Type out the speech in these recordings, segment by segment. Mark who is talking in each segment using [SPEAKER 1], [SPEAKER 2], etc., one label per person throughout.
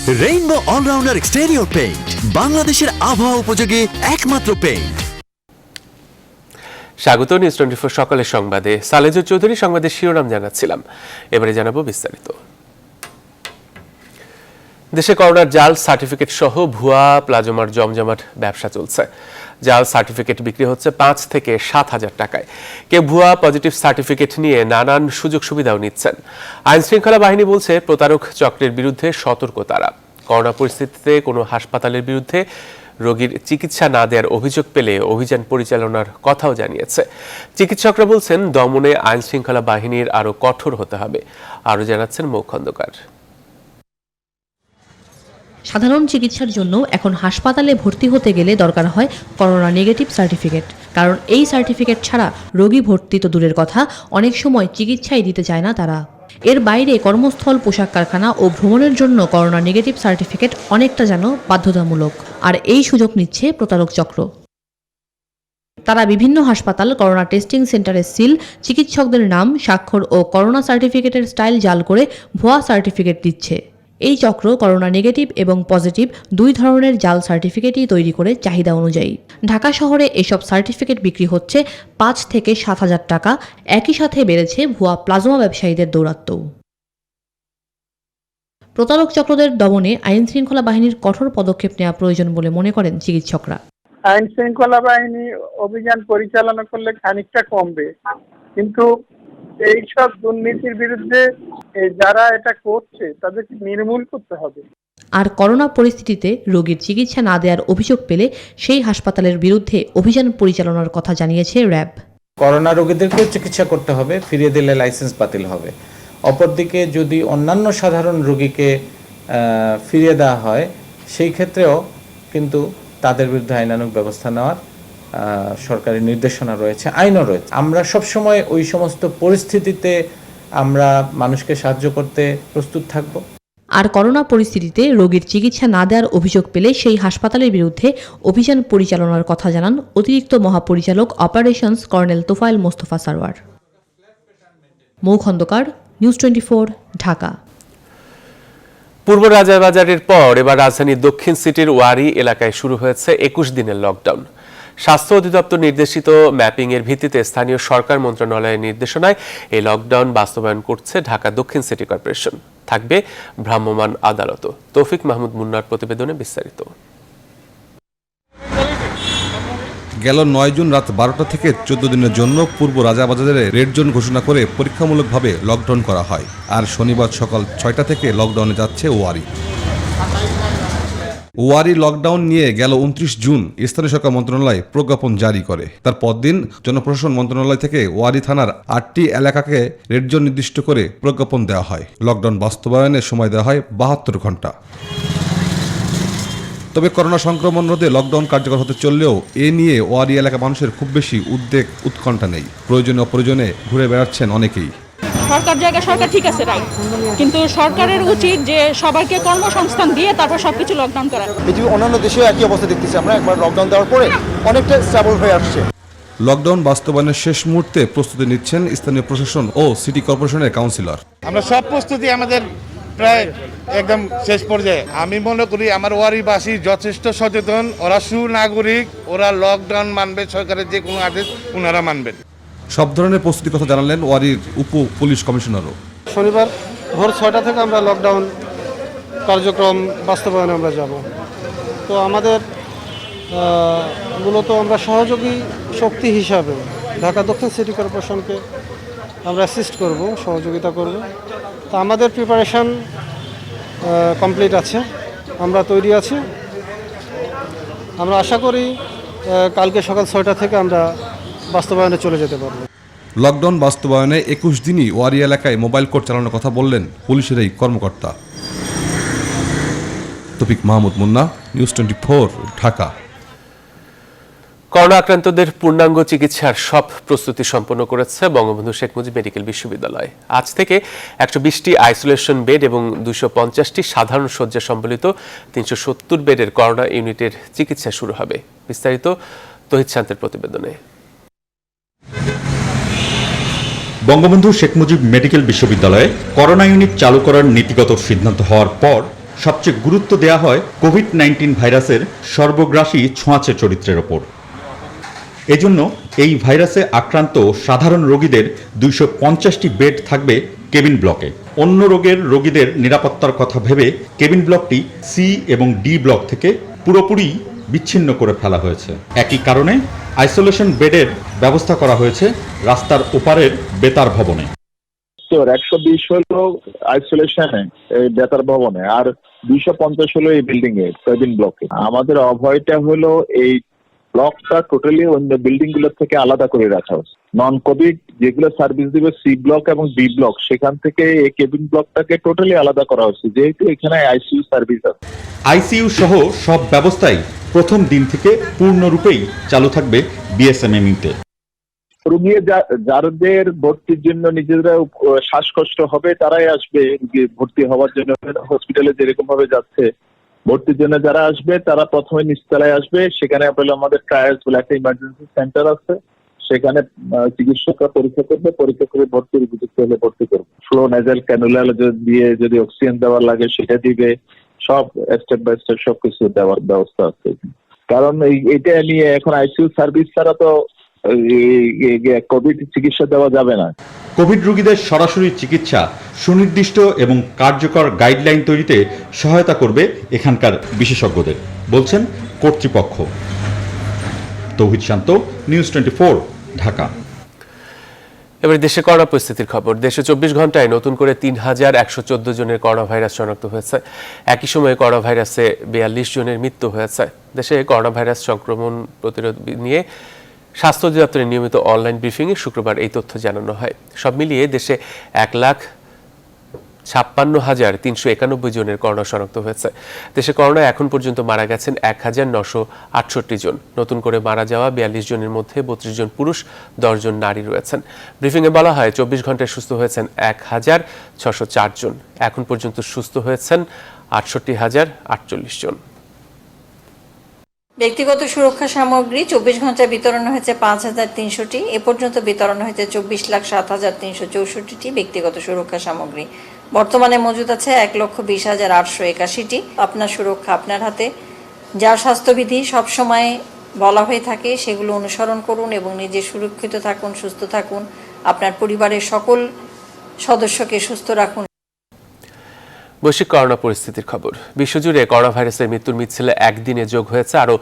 [SPEAKER 1] Rainbow allrounder exterior paint, বাংলাদেশের আবহাওয়া উপযোগী একমাত্র পেইন্ট।
[SPEAKER 2] স্বাগত নিউজ 24 সকালের সংবাদে। সালেজুর চৌধুরী সংবাদের শিরোনাম জানাচ্ছিলাম, এবারে জানাবো বিস্তারিত। দেশে করোনার জাল সার্টিফিকেট সহ ভুয়া প্লাজমার জমজমাট ব্যবসা চলছে। জাল সার্টিফিকেট বিক্রি হচ্ছে 5 থেকে 7,000 টাকায়। কেউ ভুয়া পজিটিভ সার্টিফিকেট নিয়ে নানান সুযোগ সুবিধাও নিচ্ছেন। আইন শৃঙ্খলা বাহিনী বলছে প্রতারক চক্রের বিরুদ্ধে সতর্ক তারা। করোনা পরিস্থিতিতে কোনো হাসপাতালের বিরুদ্ধে রোগীর চিকিৎসা না দেওয়ার অভিযোগ পেলে অভিযান পরিচালনার কথাও জানিয়েছে। চিকিৎসকরা বলছেন দমনে আইন শৃঙ্খলা বাহিনীর আরও কঠোর হতে হবে। আরও জানাচ্ছেন মৌ খন্দকার।
[SPEAKER 3] সাধারণ চিকিৎসার জন্য এখন হাসপাতালে ভর্তি হতে গেলে দরকার হয় করোনা নেগেটিভ সার্টিফিকেট। কারণ এই সার্টিফিকেট ছাড়া রোগী ভর্তি তো দূরের কথা, অনেক সময় চিকিৎসাই দিতে চায় না তারা। এর বাইরে কর্মস্থল, পোশাক কারখানা ও ভ্রমণের জন্য করোনা নেগেটিভ সার্টিফিকেট অনেকটা যেন বাধ্যতামূলক। আর এই সুযোগ নিচ্ছে প্রতারক চক্র। তারা বিভিন্ন হাসপাতাল, করোনা টেস্টিং সেন্টারের সিল, চিকিৎসকদের নাম, স্বাক্ষর ও করোনা সার্টিফিকেটের স্টাইল জাল করে ভুয়া সার্টিফিকেট দিচ্ছে। এই চক্র করোনা নেগেটিভ এবং পজিটিভ দুই ধরনের জাল সার্টিফিকেটই তৈরি করে চাহিদা অনুযায়ী। ঢাকা শহরে এসব সার্টিফিকেট বিক্রি হচ্ছে 5 থেকে 7,000 টাকা। একই সাথে বেড়েছে ভুয়া প্লাজমা ব্যবসায়ীদের দৌরাত্ম্য। প্রতারক চক্রদের দমনে আইন শৃঙ্খলা বাহিনীর কঠোর পদক্ষেপ নেওয়া প্রয়োজন বলে মনে করেন চিকিৎসকরা।
[SPEAKER 4] আইন শৃঙ্খলা বাহিনী অভিযান পরিচালনা করলে খানিকটা কমবে, কিন্তু এইসব দুর্নীতির বিরুদ্ধে যারা এটা করছে তাদেরকে নির্মূল করতে হবে।
[SPEAKER 3] আর করোনা পরিস্থিতিতে রোগীর চিকিৎসা না দেওয়ার অভিযোগ পেলে সেই হাসপাতালের বিরুদ্ধে অভিযান পরিচালনার কথা জানিয়েছে র্যাব।
[SPEAKER 5] করোনা রোগীদেরকেও চিকিৎসা করতে হবে, ফিরিয়ে দিলে লাইসেন্স বাতিল হবে। অপরদিকে যদি অন্যান্য সাধারণ রোগীকে ফিরিয়ে দেওয়া হয়, সেই ক্ষেত্রেও কিন্তু তাদের বিরুদ্ধে আইনানুগ ব্যবস্থা নেওয়ার সরকারি নির্দেশনা রয়েছে, আইনও রয়েছে। আমরা সবসময় ওই সমস্ত পরিস্থিতিতে আমরা মানুষকে সাহায্য করতে প্রস্তুত থাকব।
[SPEAKER 3] আর করোনা পরিস্থিতিতে রোগীর চিকিৎসা না দেওয়ার অভিযোগ পেলে সেই হাসপাতালের বিরুদ্ধে অভিযান পরিচালনার কথা জানান অতিরিক্ত মহাপরিচালক অপারেশনস কর্নেল তোফায়েল মোস্তফা সারওয়ার। মৌ খন্দকার, নিউজ 24, ঢাকা।
[SPEAKER 2] পূর্ব রাজাবাজারের পর এবার রাজধানীর দক্ষিণ সিটির ওয়ারি এলাকায় শুরু হয়েছে 21 দিনের লকডাউন। স্বাস্থ্য অধিদপ্তর নির্দেশিত ম্যাপিং এর ভিত্তিতে স্থানীয় সরকার মন্ত্রণালয়ের নির্দেশনায় এই লকডাউন বাস্তবায়ন করছে ঢাকা দক্ষিণ সিটি কর্পোরেশন। থাকবে ভ্রাম্যমাণ আদালতও। তৌফিক মাহমুদ মুন্নার প্রতিবেদনে বিস্তারিত।
[SPEAKER 6] গেল 9 জুন রাত 12টা থেকে 14 দিনের জন্য পূর্ব রাজাবাজারে রেড জোন ঘোষণা করে পরীক্ষামূলকভাবে লকডাউন করা হয়। আর শনিবার সকাল 6টা থেকে লকডাউনে যাচ্ছে ওয়ারি। ওয়ারি লকডাউন নিয়ে গেল 29 জুন স্থানীয় সরকার মন্ত্রণালয় প্রজ্ঞাপন জারি করে। তার পরদিন জনপ্রশাসন মন্ত্রণালয় থেকে ওয়ারি থানার 8টি এলাকাকে রেড জোন নির্দিষ্ট করে প্রজ্ঞাপন দেওয়া হয়। লকডাউন বাস্তবায়নের সময় দেওয়া হয় 72 ঘন্টা। তবে করোনা সংক্রমণ রোধে লকডাউন কার্যকর হতে চললেও এ নিয়ে ওয়ারি এলাকা মানুষের খুব বেশি উদ্বেগ উৎকণ্ঠা নেই। প্রয়োজনে অপ্রয়োজনে ঘুরে বেড়াচ্ছেন অনেকেই।
[SPEAKER 7] সরকার জায়গা সরকার ঠিক আছে, রাইট, কিন্তু সরকারের উচিত যে সবাইকে কর্মসংস্থান দিয়ে তারপর সবকিছু লকডাউন করা।
[SPEAKER 8] পৃথিবীর অন্যান্য দেশেও একই অবস্থা দেখতেছি আমরা। একবার লকডাউন দেওয়ার পরে অনেকটা স্টেবল হয়ে আসছে।
[SPEAKER 6] লকডাউন বাস্তবায়নের শেষ মুহূর্তে প্রস্তুতি নিচ্ছেন স্থানীয় প্রশাসন ও সিটি কর্পোরেশনের কাউন্সিলর।
[SPEAKER 9] আমরা সব প্রস্তুতি আমাদের প্রায় একদম শেষ পর্যায়ে। আমি মনে করি আমার ওয়ারিবাসী যথেষ্ট সচেতন, ওরা সুনাগরিক, ওরা লকডাউন মানবে, সরকারের যে কোনো আদেশ ওনারা মানবেন।
[SPEAKER 6] সব ধরনের প্রস্তুতির কথা জানালেন ওয়ারির উপ পুলিশ কমিশনারও।
[SPEAKER 10] শনিবার ভোর 6টা থেকে আমরা লকডাউন কার্যক্রম বাস্তবায়নে আমরা যাব। তো আমাদের মূলত আমরা সহযোগী শক্তি হিসাবে ঢাকা দক্ষিণ সিটি কর্পোরেশনকে আমরা অ্যাসিস্ট করব, সহযোগিতা করব। তো আমাদের প্রিপারেশন কমপ্লিট আছে, আমরা তৈরি আছি। আমরা আশা করি কালকে সকাল 6টা থেকে আমরা বাস্তবায়নে চলে যেতে পারবো।
[SPEAKER 6] লকডাউন বাস্তবায়নে 21 দিনই ওয়ারি এলাকায় মোবাইল কোর্ট চালানোর কথা বললেন পুলিশের এই কর্মকর্তা। তৌফিক মাহমুদ মুন্না, নিউজ 24, ঢাকা।
[SPEAKER 2] করোনা আক্রান্তদের পূর্ণাঙ্গ চিকিৎসার সব প্রস্তুতি সম্পন্ন করেছে বঙ্গবন্ধু শেখ মুজিব মেডিকেল বিশ্ববিদ্যালয়। আজ থেকে 120টি আইসোলেশন বেড এবং 250টি সাধারণ শয্যা সম্বলিত 370 বেডের করোনা ইউনিটের চিকিৎসা শুরু হবে। বিস্তারিত তহিদ শান্তের প্রতিবেদনে।
[SPEAKER 11] বঙ্গবন্ধু শেখ মুজিব মেডিকেল বিশ্ববিদ্যালয়ে করোনা ইউনিট চালু করার নীতিগত সিদ্ধান্ত হওয়ার পর সবচেয়ে গুরুত্ব দেওয়া হয় কোভিড-19 ভাইরাসের সর্বগ্রাসী ছোঁয়াচে চরিত্রের ওপর। এজন্য এই ভাইরাসে আক্রান্ত সাধারণ রোগীদের 250টি বেড থাকবে কেবিন ব্লকে। অন্য রোগের রোগীদের নিরাপত্তার কথা ভেবে কেবিন ব্লকটি সি এবং ডি ব্লক থেকে পুরোপুরি বিচ্ছিন্ন করে ফেলা হয়েছে। একই কারণে আইসোলেশন বেডের ব্যবস্থা করা হয়েছে রাস্তার ওপারের বেতার ভবনে।
[SPEAKER 12] 120 হলো আইসোলেশনে বেতার ভবনে, আর 250 হলো এই বিল্ডিং এ কেবিন ব্লকে। আমাদের অভয়টা হলো এই ব্লকটা টোটালি অন্য বিল্ডিং গুলোর থেকে আলাদা করে রাখা হচ্ছে। নন কোভিড যেগুলো সার্ভিস দিবে সি ব্লক এবং ডি ব্লক, সেখান থেকে এই কেবিন ব্লকটাকে টোটালি আলাদা করা হচ্ছে, যেহেতু এখানে আইসিইউ সার্ভিস আছে।
[SPEAKER 11] আইসিইউ সহ সব ব্যবস্থাই প্রথম দিন থেকে পূর্ণরূপেই চালু থাকবে বিএসএমএমইউতে।
[SPEAKER 12] রুগী যাদের ভর্তির জন্য নিজেরা শ্বাসকষ্ট হবে তারাই আসবে ভর্তি হওয়ার জন্য। হসপিটালে যেরকম ভাবে যাচ্ছে ভর্তির জন্য যারা আসবে তারা প্রথমে নিচতলায় আসবে। সেখানে আমাদের ট্রায়ালস বলে একটা ইমার্জেন্সি সেন্টার আছে, সেখানে চিকিৎসকরা পরীক্ষা করবে, পরীক্ষা করে ভর্তির উপযুক্ত হলে ভর্তি করবে। ফ্লো নেজাল ক্যানুলা দিয়ে যদি অক্সিজেন দেওয়ার লাগে সেটা দিবে। সব স্টেপ বাই স্টেপ সবকিছু দেওয়ার ব্যবস্থা আছে। কারণ এইটা নিয়ে এখন আইসিইউ সার্ভিস ছাড়া তো কোভিড চিকিৎসা দেওয়া যাবে না।
[SPEAKER 11] কোভিড রোগীদের সরাসরি চিকিৎসা সুনির্দিষ্ট এবং কার্যকর গাইডলাইন তৈরিতে সহায়তা করবে এখানকার বিশেষজ্ঞদের, বলছেন কর্তৃপক্ষ। তৌহিদ শান্ত, নিউজ 24, ঢাকা।
[SPEAKER 2] এবার দেশে করোনা পরিস্থিতির খবর। দেশে 24 ঘন্টায় নতুন করে 3114 জনের করোনা ভাইরাস শনাক্ত হয়েছে। একই সময়ে করোনা ভাইরাসে 42 জনের মৃত্যু হয়েছে। দেশে করোনা ভাইরাস সংক্রমণ প্রতিরোধ নিয়ে স্বাস্থ্য অধিদপ্তরের নিয়মিত অনলাইন ব্রিফিংয়ে শুক্রবার এই তথ্য জানানো হয়। সব মিলিয়ে দেশে 1,56,391 জনের করোনা শনাক্ত হয়েছে। দেশে করোনায় এখন পর্যন্ত মারা গেছেন 1,968 জন। নতুন করে মারা যাওয়া 42 জনের মধ্যে 32 জন পুরুষ, 10 জন নারী রয়েছেন। ব্রিফিংয়ে বলা হয় 24 ঘন্টায় সুস্থ হয়েছেন 1,604 জন। এখন পর্যন্ত সুস্থ হয়েছেন 68,048 জন।
[SPEAKER 13] ব্যক্তিগত সুরক্ষা সামগ্রী 24 ঘন্টায় বিতরণ হয়েছে 5,300টি। এ পর্যন্ত বিতরণ হয়েছে 24,07,364টি ব্যক্তিগত সুরক্ষা সামগ্রী। বর্তমানে মজুদ আছে 1,20,881টি। আপনার সুরক্ষা আপনার হাতে। যার স্বাস্থ্যবিধি সবসময় বলা হয়ে থাকে সেগুলো অনুসরণ করুন এবং নিজে সুরক্ষিত থাকুন, সুস্থ থাকুন, আপনার পরিবারের সকল সদস্যকে সুস্থ রাখুন।
[SPEAKER 2] বৈশ্বিক করোনা পরিস্থিতির খবর। বিশ্বজুড়ে করোনা ভাইরাসের মৃত্যুর মিছিলে একদিনে যোগ হয়েছে আরও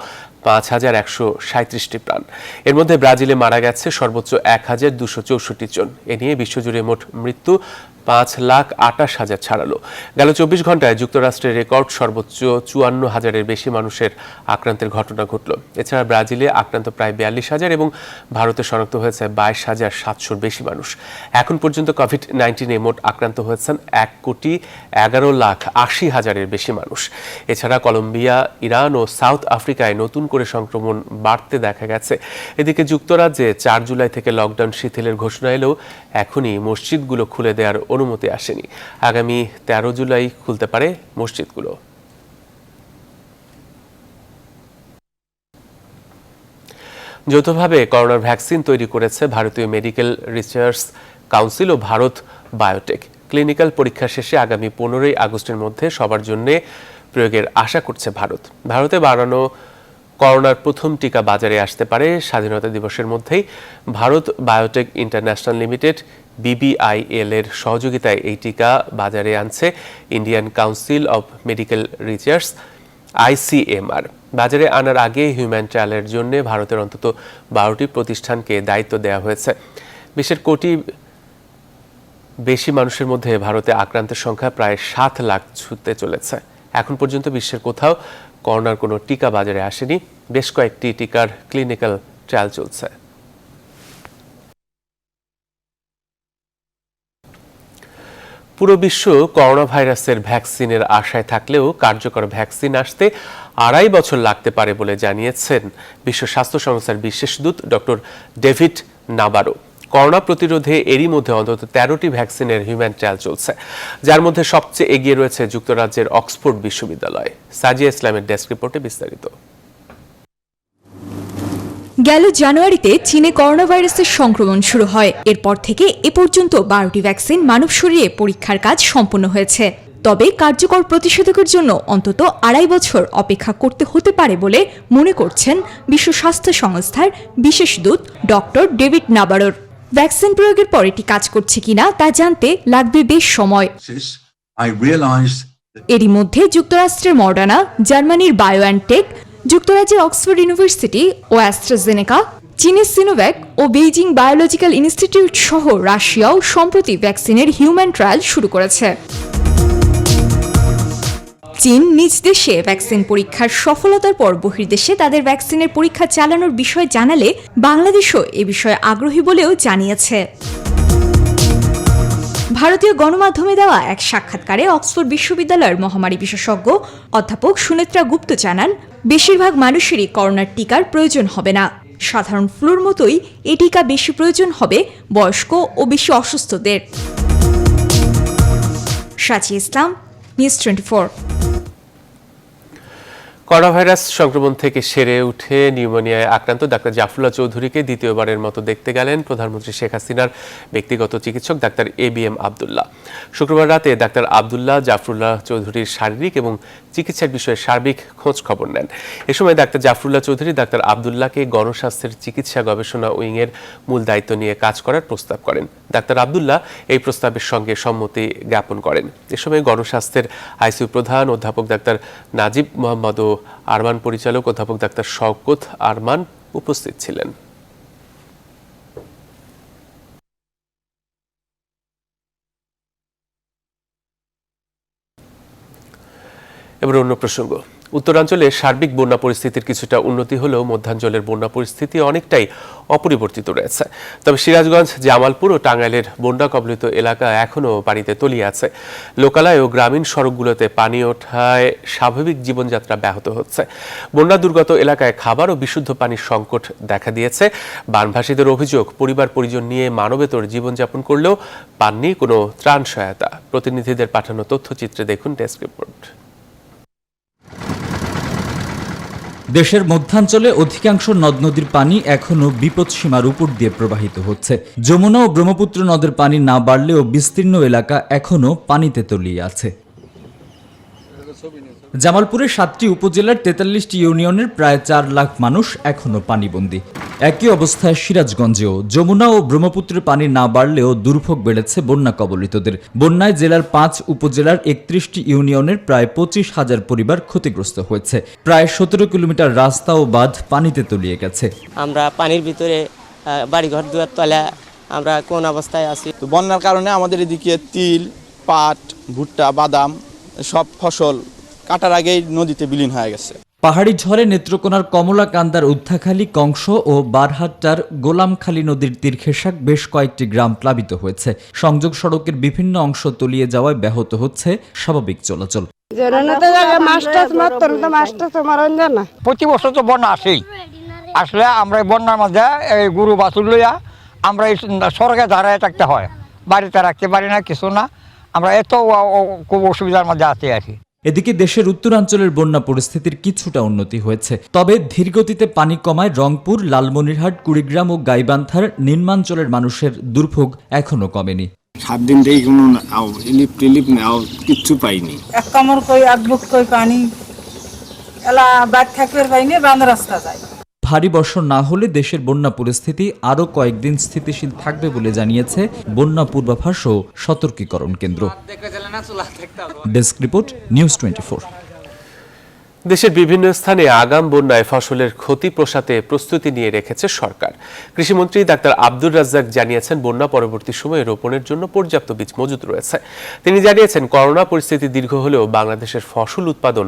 [SPEAKER 2] 5,137টি প্রাণ। এর মধ্যে ব্রাজিলে মারা গেছে সর্বোচ্চ 1,264 জন। এ নিয়ে বিশ্বজুড়ে মোট মৃত্যু 5,28,000 ছাড়ালো। গেল 24 ঘন্টায় যুক্তরাষ্ট্রের রেকর্ড সর্বোচ্চ 54,000-এর বেশি মানুষের আক্রান্তের ঘটনা ঘটল। এছাড়া ব্রাজিলে আক্রান্ত প্রায় 42,000 এবং ভারতে শনাক্ত হয়েছে 22,700-র বেশি মানুষ। এখন পর্যন্ত কোভিড-19 মোট আক্রান্ত হয়েছেন 1,11,80,000-এর বেশি মানুষ। এছাড়া কলম্বিয়া, ইরান ও সাউথ আফ্রিকায় নতুন করে সংক্রমণ বাড়তে দেখা গেছে। এদিকে যুক্তরাজ্যে 4 জুলাই থেকে লকডাউন শিথিলের ঘোষণা এলেও এখনই মসজিদগুলো খুলে দেওয়ার অনুমতি আসেনি। আগামী 13 জুলাই খুলতে পারে মসজিদগুলো। যৌথভাবে করোনার ভ্যাকসিন তৈরি করেছে ভারতীয় মেডিকেল রিসার্চ কাউন্সিল ও ভারত বায়োটেক। ক্লিনিক্যাল পরীক্ষা শেষে আগামী 15 আগস্টের মধ্যে সবার জন্য প্রয়োগের আশা করছে ভারত। ভারতে বানানো করোনার প্রথম টিকা বাজারে আসতে পারে স্বাধীনতা দিবসের মধ্যেই। Bharat biotech international limited BBIL এর সহযোগিতায় এই টিকা বাজারে আনছে Indian council of medical research ICMR। বাজারে আনার আগে হিউম্যান ট্রায়ালের জন্য ভারতের অন্তত 12টি প্রতিষ্ঠানকে দায়িত্ব দেওয়া হয়েছে। বিশ্বের কোটি বেশি মানুষের মধ্যে ভারতে আক্রান্তের সংখ্যা প্রায় 7 লাখ ছুঁতে চলেছে। এখন পর্যন্ত বিশ্বের কোথাও করোনার কোনো টিকা বাজারে আসেনি। বেশ কয়েকটি টিকার ক্লিনিক্যাল ট্রায়াল চলছে। পুরো বিশ্ব করোনা ভাইরাসের ভ্যাকসিনের আশায় থাকলেও কার্যকর ভ্যাকসিন আসতে 2.5 বছর লাগতে পারে বলে জানিয়েছেন বিশ্ব স্বাস্থ্য সংস্থার বিশেষ দূত ডক্টর ডেভিড নাবারো। করোনা প্রতিরোধে এরই মধ্যে অন্তত 13টি ভ্যাকসিনের হিউম্যান ট্রায়াল চলছে, যার মধ্যে সবচেয়ে এগিয়ে রয়েছে যুক্তরাজ্যের অক্সফোর্ড বিশ্ববিদ্যালয়। সাজিয়া ইসলামের ডেস্ক রিপোর্টে বিস্তারিত।
[SPEAKER 14] গেল জানুয়ারিতে চীনে করোনা ভাইরাসের সংক্রমণ শুরু হয়। এরপর থেকে এ পর্যন্ত 12টি ভ্যাকসিন মানব শরীরে পরীক্ষার কাজ সম্পন্ন হয়েছে। তবে কার্যকর প্রতিষেধকের জন্য অন্তত 2.5 বছর অপেক্ষা করতে হতে পারে বলে মনে করছেন বিশ্ব স্বাস্থ্য সংস্থার বিশেষ দূত ডক্টর ডেভিড নাবারোর। ভ্যাকসিন প্রয়োগের পর এটি কাজ করছে কিনা তা জানতে লাগবে বেশ সময়। এরই মধ্যে যুক্তরাষ্ট্রের মডার্না, জার্মানির বায়োএনটেক, যুক্তরাজ্যের অক্সফোর্ড ইউনিভার্সিটি ও অ্যাস্ট্রাজেনেকা, চীনের সিনোভ্যাক ও বেইজিং বায়োলজিক্যাল ইনস্টিটিউট সহ রাশিয়াও সম্প্রতি ভ্যাকসিনের হিউম্যান ট্রায়াল শুরু করেছে। চীন নিজ দেশে ভ্যাকসিন পরীক্ষার সফলতার পর বহির্দেশে তাদের ভ্যাকসিনের পরীক্ষা চালানোর বিষয় জানালে বাংলাদেশও এ বিষয়ে আগ্রহী বলেও জানিয়েছে। ভারতীয় গণমাধ্যমে দেওয়া এক সাক্ষাৎকারে অক্সফোর্ড বিশ্ববিদ্যালয়ের মহামারী বিশেষজ্ঞ অধ্যাপক সুনেত্রা গুপ্ত জানান, বেশিরভাগ মানুষেরই করোনার টিকার প্রয়োজন হবে না। সাধারণ ফ্লুর মতোই এই টিকা বেশি প্রয়োজন হবে বয়স্ক ও বেশি অসুস্থদের। সাচি ইসলাম, নিউজ 24।
[SPEAKER 2] করোনা ভাইরাস সংক্রমণ থেকে সেরে উঠে নিউমোনিয়ায় আক্রান্ত ডাক্তার জাফরুল্লাহ চৌধুরীকে দ্বিতীয়বারের মতো দেখতে গেলেন প্রধানমন্ত্রী শেখ হাসিনার ব্যক্তিগত চিকিৎসক ডাক্তার ABM আব্দুল্লাহ। শুক্রবার রাতে ডাক্তার আব্দুল্লাহ জাফরুল্লাহ চৌধুরীর শারীরিক এবং চিকিৎসার বিষয়ে সার্বিক খোঁজ খবর নেন। এ সময় ডাক্তার জাফরুল্লাহ চৌধুরী ডাক্তার আব্দুল্লাহকে গণস্বাস্থ্যের চিকিৎসা গবেষণা উইংয়ের মূল দায়িত্ব নিয়ে কাজ করার প্রস্তাব করেন। ডাক্তার আব্দুল্লাহ এই প্রস্তাবের সঙ্গে সম্মতি জ্ঞাপন করেন। এ সময় গণস্বাস্থ্যের আইসিইউ প্রধান অধ্যাপক ডাক্তার নাজিব মোহাম্মদ ও আরমান পরিচালক অধ্যাপক ডাক্তার শওকত আরমান উপস্থিত ছিলেন। এবার অন্য প্রসঙ্গ। উত্তরাঞ্চলে সার্বিক বন্যা পরিস্থিতির কিছুটা উন্নতি হলেও মধ্যাঞ্চলের বন্যা পরিস্থিতি অনেকটাই অপরিবর্তিত রয়েছে। তবে সিরাজগঞ্জ, জামালপুর ও টাঙ্গাইলের বন্যা কবলিত এলাকা এখনও পানিতে তলিয়ে আছে। লোকালয় ও গ্রামীণ সড়কগুলোতে পানি ওঠায় স্বাভাবিক জীবনযাত্রা ব্যাহত হচ্ছে। বন্যা দুর্গত এলাকায় খাবার ও বিশুদ্ধ পানির সংকট দেখা দিয়েছে। বানভাসীদের অভিযোগ, পরিবার পরিজন নিয়ে মানবেতর জীবনযাপন করলেও পাননি কোনো ত্রাণ সহায়তা। প্রতিনিধিদের পাঠানো তথ্যচিত্রে দেখুন ডেস্ক রিপোর্ট।
[SPEAKER 15] দেশের মধ্যাঞ্চলে অধিকাংশ নদ নদীর পানি এখনও বিপদসীমার উপর দিয়ে প্রবাহিত হচ্ছে। যমুনা ও ব্রহ্মপুত্র নদের পানি না বাড়লেও বিস্তীর্ণ এলাকা এখনও পানিতে তলিয়ে আছে। জামালপুরের 7টি উপজেলার 43টি ইউনিয়নের প্রায় 4 লাখ মানুষ এখনও পানিবন্দী। একই অবস্থায় সিরাজগঞ্জেও যমুনা ও ব্রহ্মপুত্রের পানি না বাড়লেও দুর্ভোগ বেড়েছে বন্যা কবলিতদের। বন্যায় জেলার 5 উপজেলার 31টি ইউনিয়নের প্রায় 25,000 পরিবার ক্ষতিগ্রস্ত হয়েছে। প্রায় 17 কিলোমিটার রাস্তা ও বাঁধ পানিতে তলিয়ে গেছে।
[SPEAKER 16] আমরা পানির ভিতরে বাড়িঘর দুয়ার তলা আমরা কোন অবস্থায় আছি।
[SPEAKER 8] তো বন্যার কারণে আমাদের এদিকে তিল, পাট, ভুট্টা, বাদাম সব ফসল কাটার আগেই নদীতে বিলীন হয়ে গেছে।
[SPEAKER 15] পাহাড়ি ঝড়ে নেত্রকোনার কমলাকান্দার উদ্ধাখালী, কংস ও বারহাট্টার গোলামখালী নদীর তীর ঘেঁষা বেশ কয়েকটি গ্রাম প্লাবিত হয়েছে। সংযোগ সড়কের বিভিন্ন অংশ তলিয়ে যাওয়ায় ব্যাহত হচ্ছে স্বাভাবিক চলাচল।
[SPEAKER 17] প্রতি বছর তো বন্যা আসেই, আসলে আমরা বন্যার মাঝে গরু বাছুর লইয়া আমরা এই সড়কে দাঁড়ায় থাকতে হয়, বাড়িতে রাখতে পারি না, কিছু না, আমরা এত খুব অসুবিধার মধ্যে আছি আর কি।
[SPEAKER 15] এদিকে দেশের উত্তরাঞ্চলের বন্যা পরিস্থিতির কিছুটা উন্নতি হয়েছে। তবে ধীরগতিতে পানি কমায় রংপুর, লালমনিরহাট, কুড়িগ্রাম ও গাইবান্ধার নিম্নাঞ্চলের মানুষের দুর্ভোগ এখনো কমেনি।
[SPEAKER 18] 7 দিন থেকে কোনো টিলিপ কিচ্ছু পাইনি।
[SPEAKER 19] এক কামড় কই আদবুক কই পানি এলা বাদ থাকবে পাইনি, বান রাস্তা যায়।
[SPEAKER 15] ভারী বর্ষণ না হলে দেশের বন্যা পরিস্থিতি আরও কয়েকদিন স্থিতিশীল থাকবে বলে জানিয়েছে বন্যা পূর্বাভাস ও সতর্কীকরণ কেন্দ্র। Desk report, news 24।
[SPEAKER 2] দেশের বিভিন্ন স্থানে আগাম বন্যায় ফসলের ক্ষতি প্রশাতে প্রস্তুতি নিয়ে রেখেছে সরকার। কৃষিমন্ত্রী ডাক্তার আব্দুর রাজ্জাক জানিয়েছেন, বন্যা পরবর্তী সময়ে রোপণের জন্য পর্যাপ্ত বীজ মজুত রয়েছে। তিনি জানিয়েছেন, করোনা পরিস্থিতি দীর্ঘ হলেও বাংলাদেশের ফসল উৎপাদন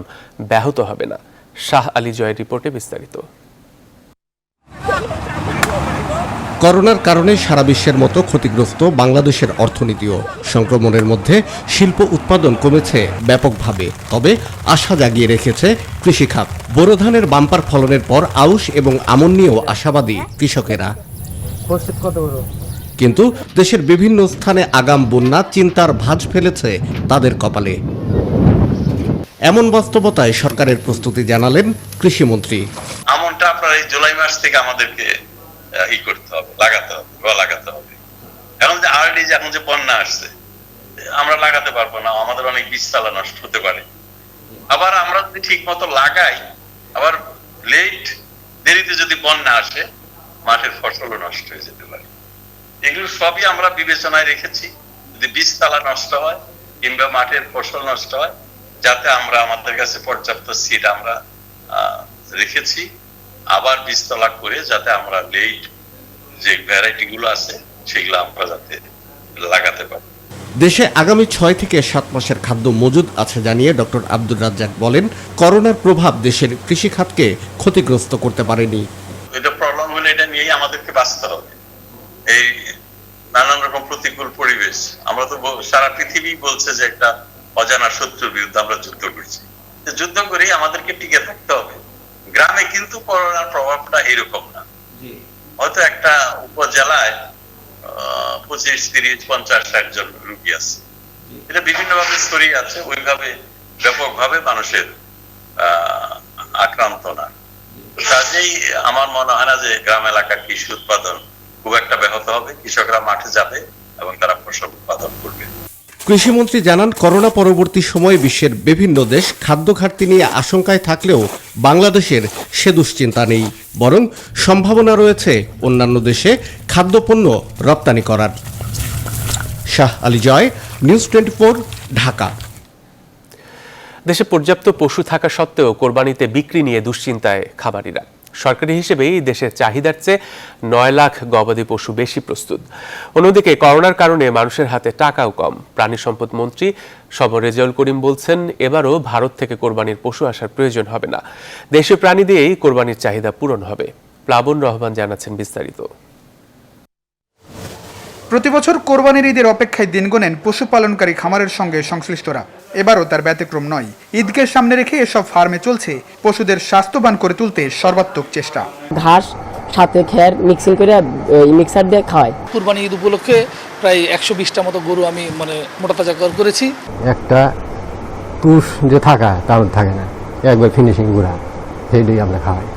[SPEAKER 2] ব্যাহত হবে না। শাহ আলী জয়ের রিপোর্টে বিস্তারিত।
[SPEAKER 20] করোনার কারণে সারা বিশ্বের মতো ক্ষতিগ্রস্ত বাংলাদেশের অর্থনীতিও। সংক্রমণের মধ্যে শিল্প উৎপাদন কমেছে ব্যাপকভাবে, তবে আশা জাগিয়ে রেখেছে কৃষিখাত। বোরো ধানের বাম্পার ফলনের পর আউশ এবং আমন নিয়েও আশাবাদী কৃষকেরা। কিন্তু দেশের বিভিন্ন স্থানে আগাম বন্যা চিন্তার ভাঁজ ফেলেছে তাদের কপালে। এমন বাস্তবতায় সরকারের প্রস্তুতি জানালেন কৃষিমন্ত্রী।
[SPEAKER 21] আমনটা আপনার এই জুলাই মাস থেকে আমাদেরকে করতে হবে, লাগাতে হবে। এখন যে অলরেডি এখন যে বন্যা আসছে, আমরা লাগাতে পারবো না, আমাদের অনেক বীজতলা নষ্ট হতে পারে। আবার আমরা যদি ঠিক মতো লাগাই, আবার দেরিতে যদি বন্যা আসে, মাঠের ফসলও নষ্ট হয়ে যেতে পারে। এগুলো সবই আমরা বিবেচনায় রেখেছি, যদি বীজতলা নষ্ট হয় কিংবা মাঠের ফসল নষ্ট হয়, যাতে আমরা আমাদের কাছে পর্যাপ্ত সিড আমরা রেখেছি, আবার বীজতলা করে যাতে আমরা যে ভ্যারাইটি গুলো আছে সেগুলো আমরা যাতে লাগাতে পারি।
[SPEAKER 20] দেশে আগামী 6 থেকে 7 মাসের খাদ্য মজুদ আছে জানিয়ে ডক্টর আব্দুর রাজ্জাক বলেন, করোনার প্রভাব দেশের কৃষি খাতকে ক্ষতিগ্রস্ত করতে পারেনি।
[SPEAKER 21] এটা প্রবলেম হলে এটা নিয়েই আমাদেরকে বাঁচতে হবে। এই নানান রকম প্রতিকূল পরিবেশ, আমরা তো সারা পৃথিবী বলছে যে একটা অজানা শত্রুর বিরুদ্ধে আমরা যুদ্ধ করছি, যুদ্ধ করেই আমাদেরকে টিকে থাকতে হবে। গ্রামে কিন্তু করোনার প্রভাবটা এরকম না, হয়তো একটা উপজেলায় 25, 30, 50, 60 জন রোগী আছে, এটা বিভিন্ন ভাবে ছড়িয়ে আছে, ওইভাবে ব্যাপকভাবে মানুষের আক্রান্ত না। কাজেই আমার মনে হয় না যে গ্রাম এলাকার কৃষি উৎপাদন খুব একটা ব্যাহত হবে। কৃষকরা মাঠে যাবে এবং তারা ফসল উৎপাদন করবে।
[SPEAKER 20] কৃষিমন্ত্রী জানান, করোনা পরবর্তী সময়ে বিশ্বের বিভিন্ন দেশ খাদ্য ঘাটতি নিয়ে আশঙ্কায় থাকলেও বাংলাদেশের সে দুশ্চিন্তা নেই, বরং সম্ভাবনা রয়েছে অন্যান্য দেশে খাদ্যপণ্য রপ্তানি করার। শাহ আলী জয়, নিউজ 24, ঢাকা।
[SPEAKER 2] দেশে পর্যাপ্ত পশু থাকা সত্ত্বেও কোরবানিতে বিক্রি নিয়ে দুশ্চিন্তায় খামারিরা। সরকারি হিসেবেই দেশের চাহিদার চেয়ে 9 লাখ গবাদি পশু বেশি প্রস্তুত। অন্যদিকে করোনার কারণে মানুষের হাতে টাকাও কম। প্রাণী সম্পদ মন্ত্রী সবর রেজাউল করিম বলছেন, এবারও ভারত থেকে কোরবানির পশু আসার প্রয়োজন হবে না, দেশীয় প্রাণী দিয়েই কোরবানির চাহিদা পূরণ হবে। প্লাবন রহমান জানাচ্ছেন বিস্তারিত।
[SPEAKER 1] প্রতিবছর কোরবানির ঈদের অপেক্ষায় দিন গোনেন পশুপালনকারী খামারের সঙ্গে সংশ্লিষ্টরা। এবারও তার ব্যতিক্রম নয়। ঈদকে সামনে রেখে এসব ফার্মে চলছে পশুদের স্বাস্থ্যবান করে তুলতে সর্বাত্মক চেষ্টা।
[SPEAKER 22] ঘাস সাথে খের মিক্সিং করে মিক্সার দিয়ে খাওয়াই।
[SPEAKER 23] কুরবানি ঈদ উপলক্ষে প্রায় 120টা মতো গরু আমি মোটা তাজাকরণ করেছি।
[SPEAKER 24] একটা টুস যে থাকা কারণ থাকে না, একবার ফিনিশিং গুঁড়া সেইটাই আমরা খাওয়াই।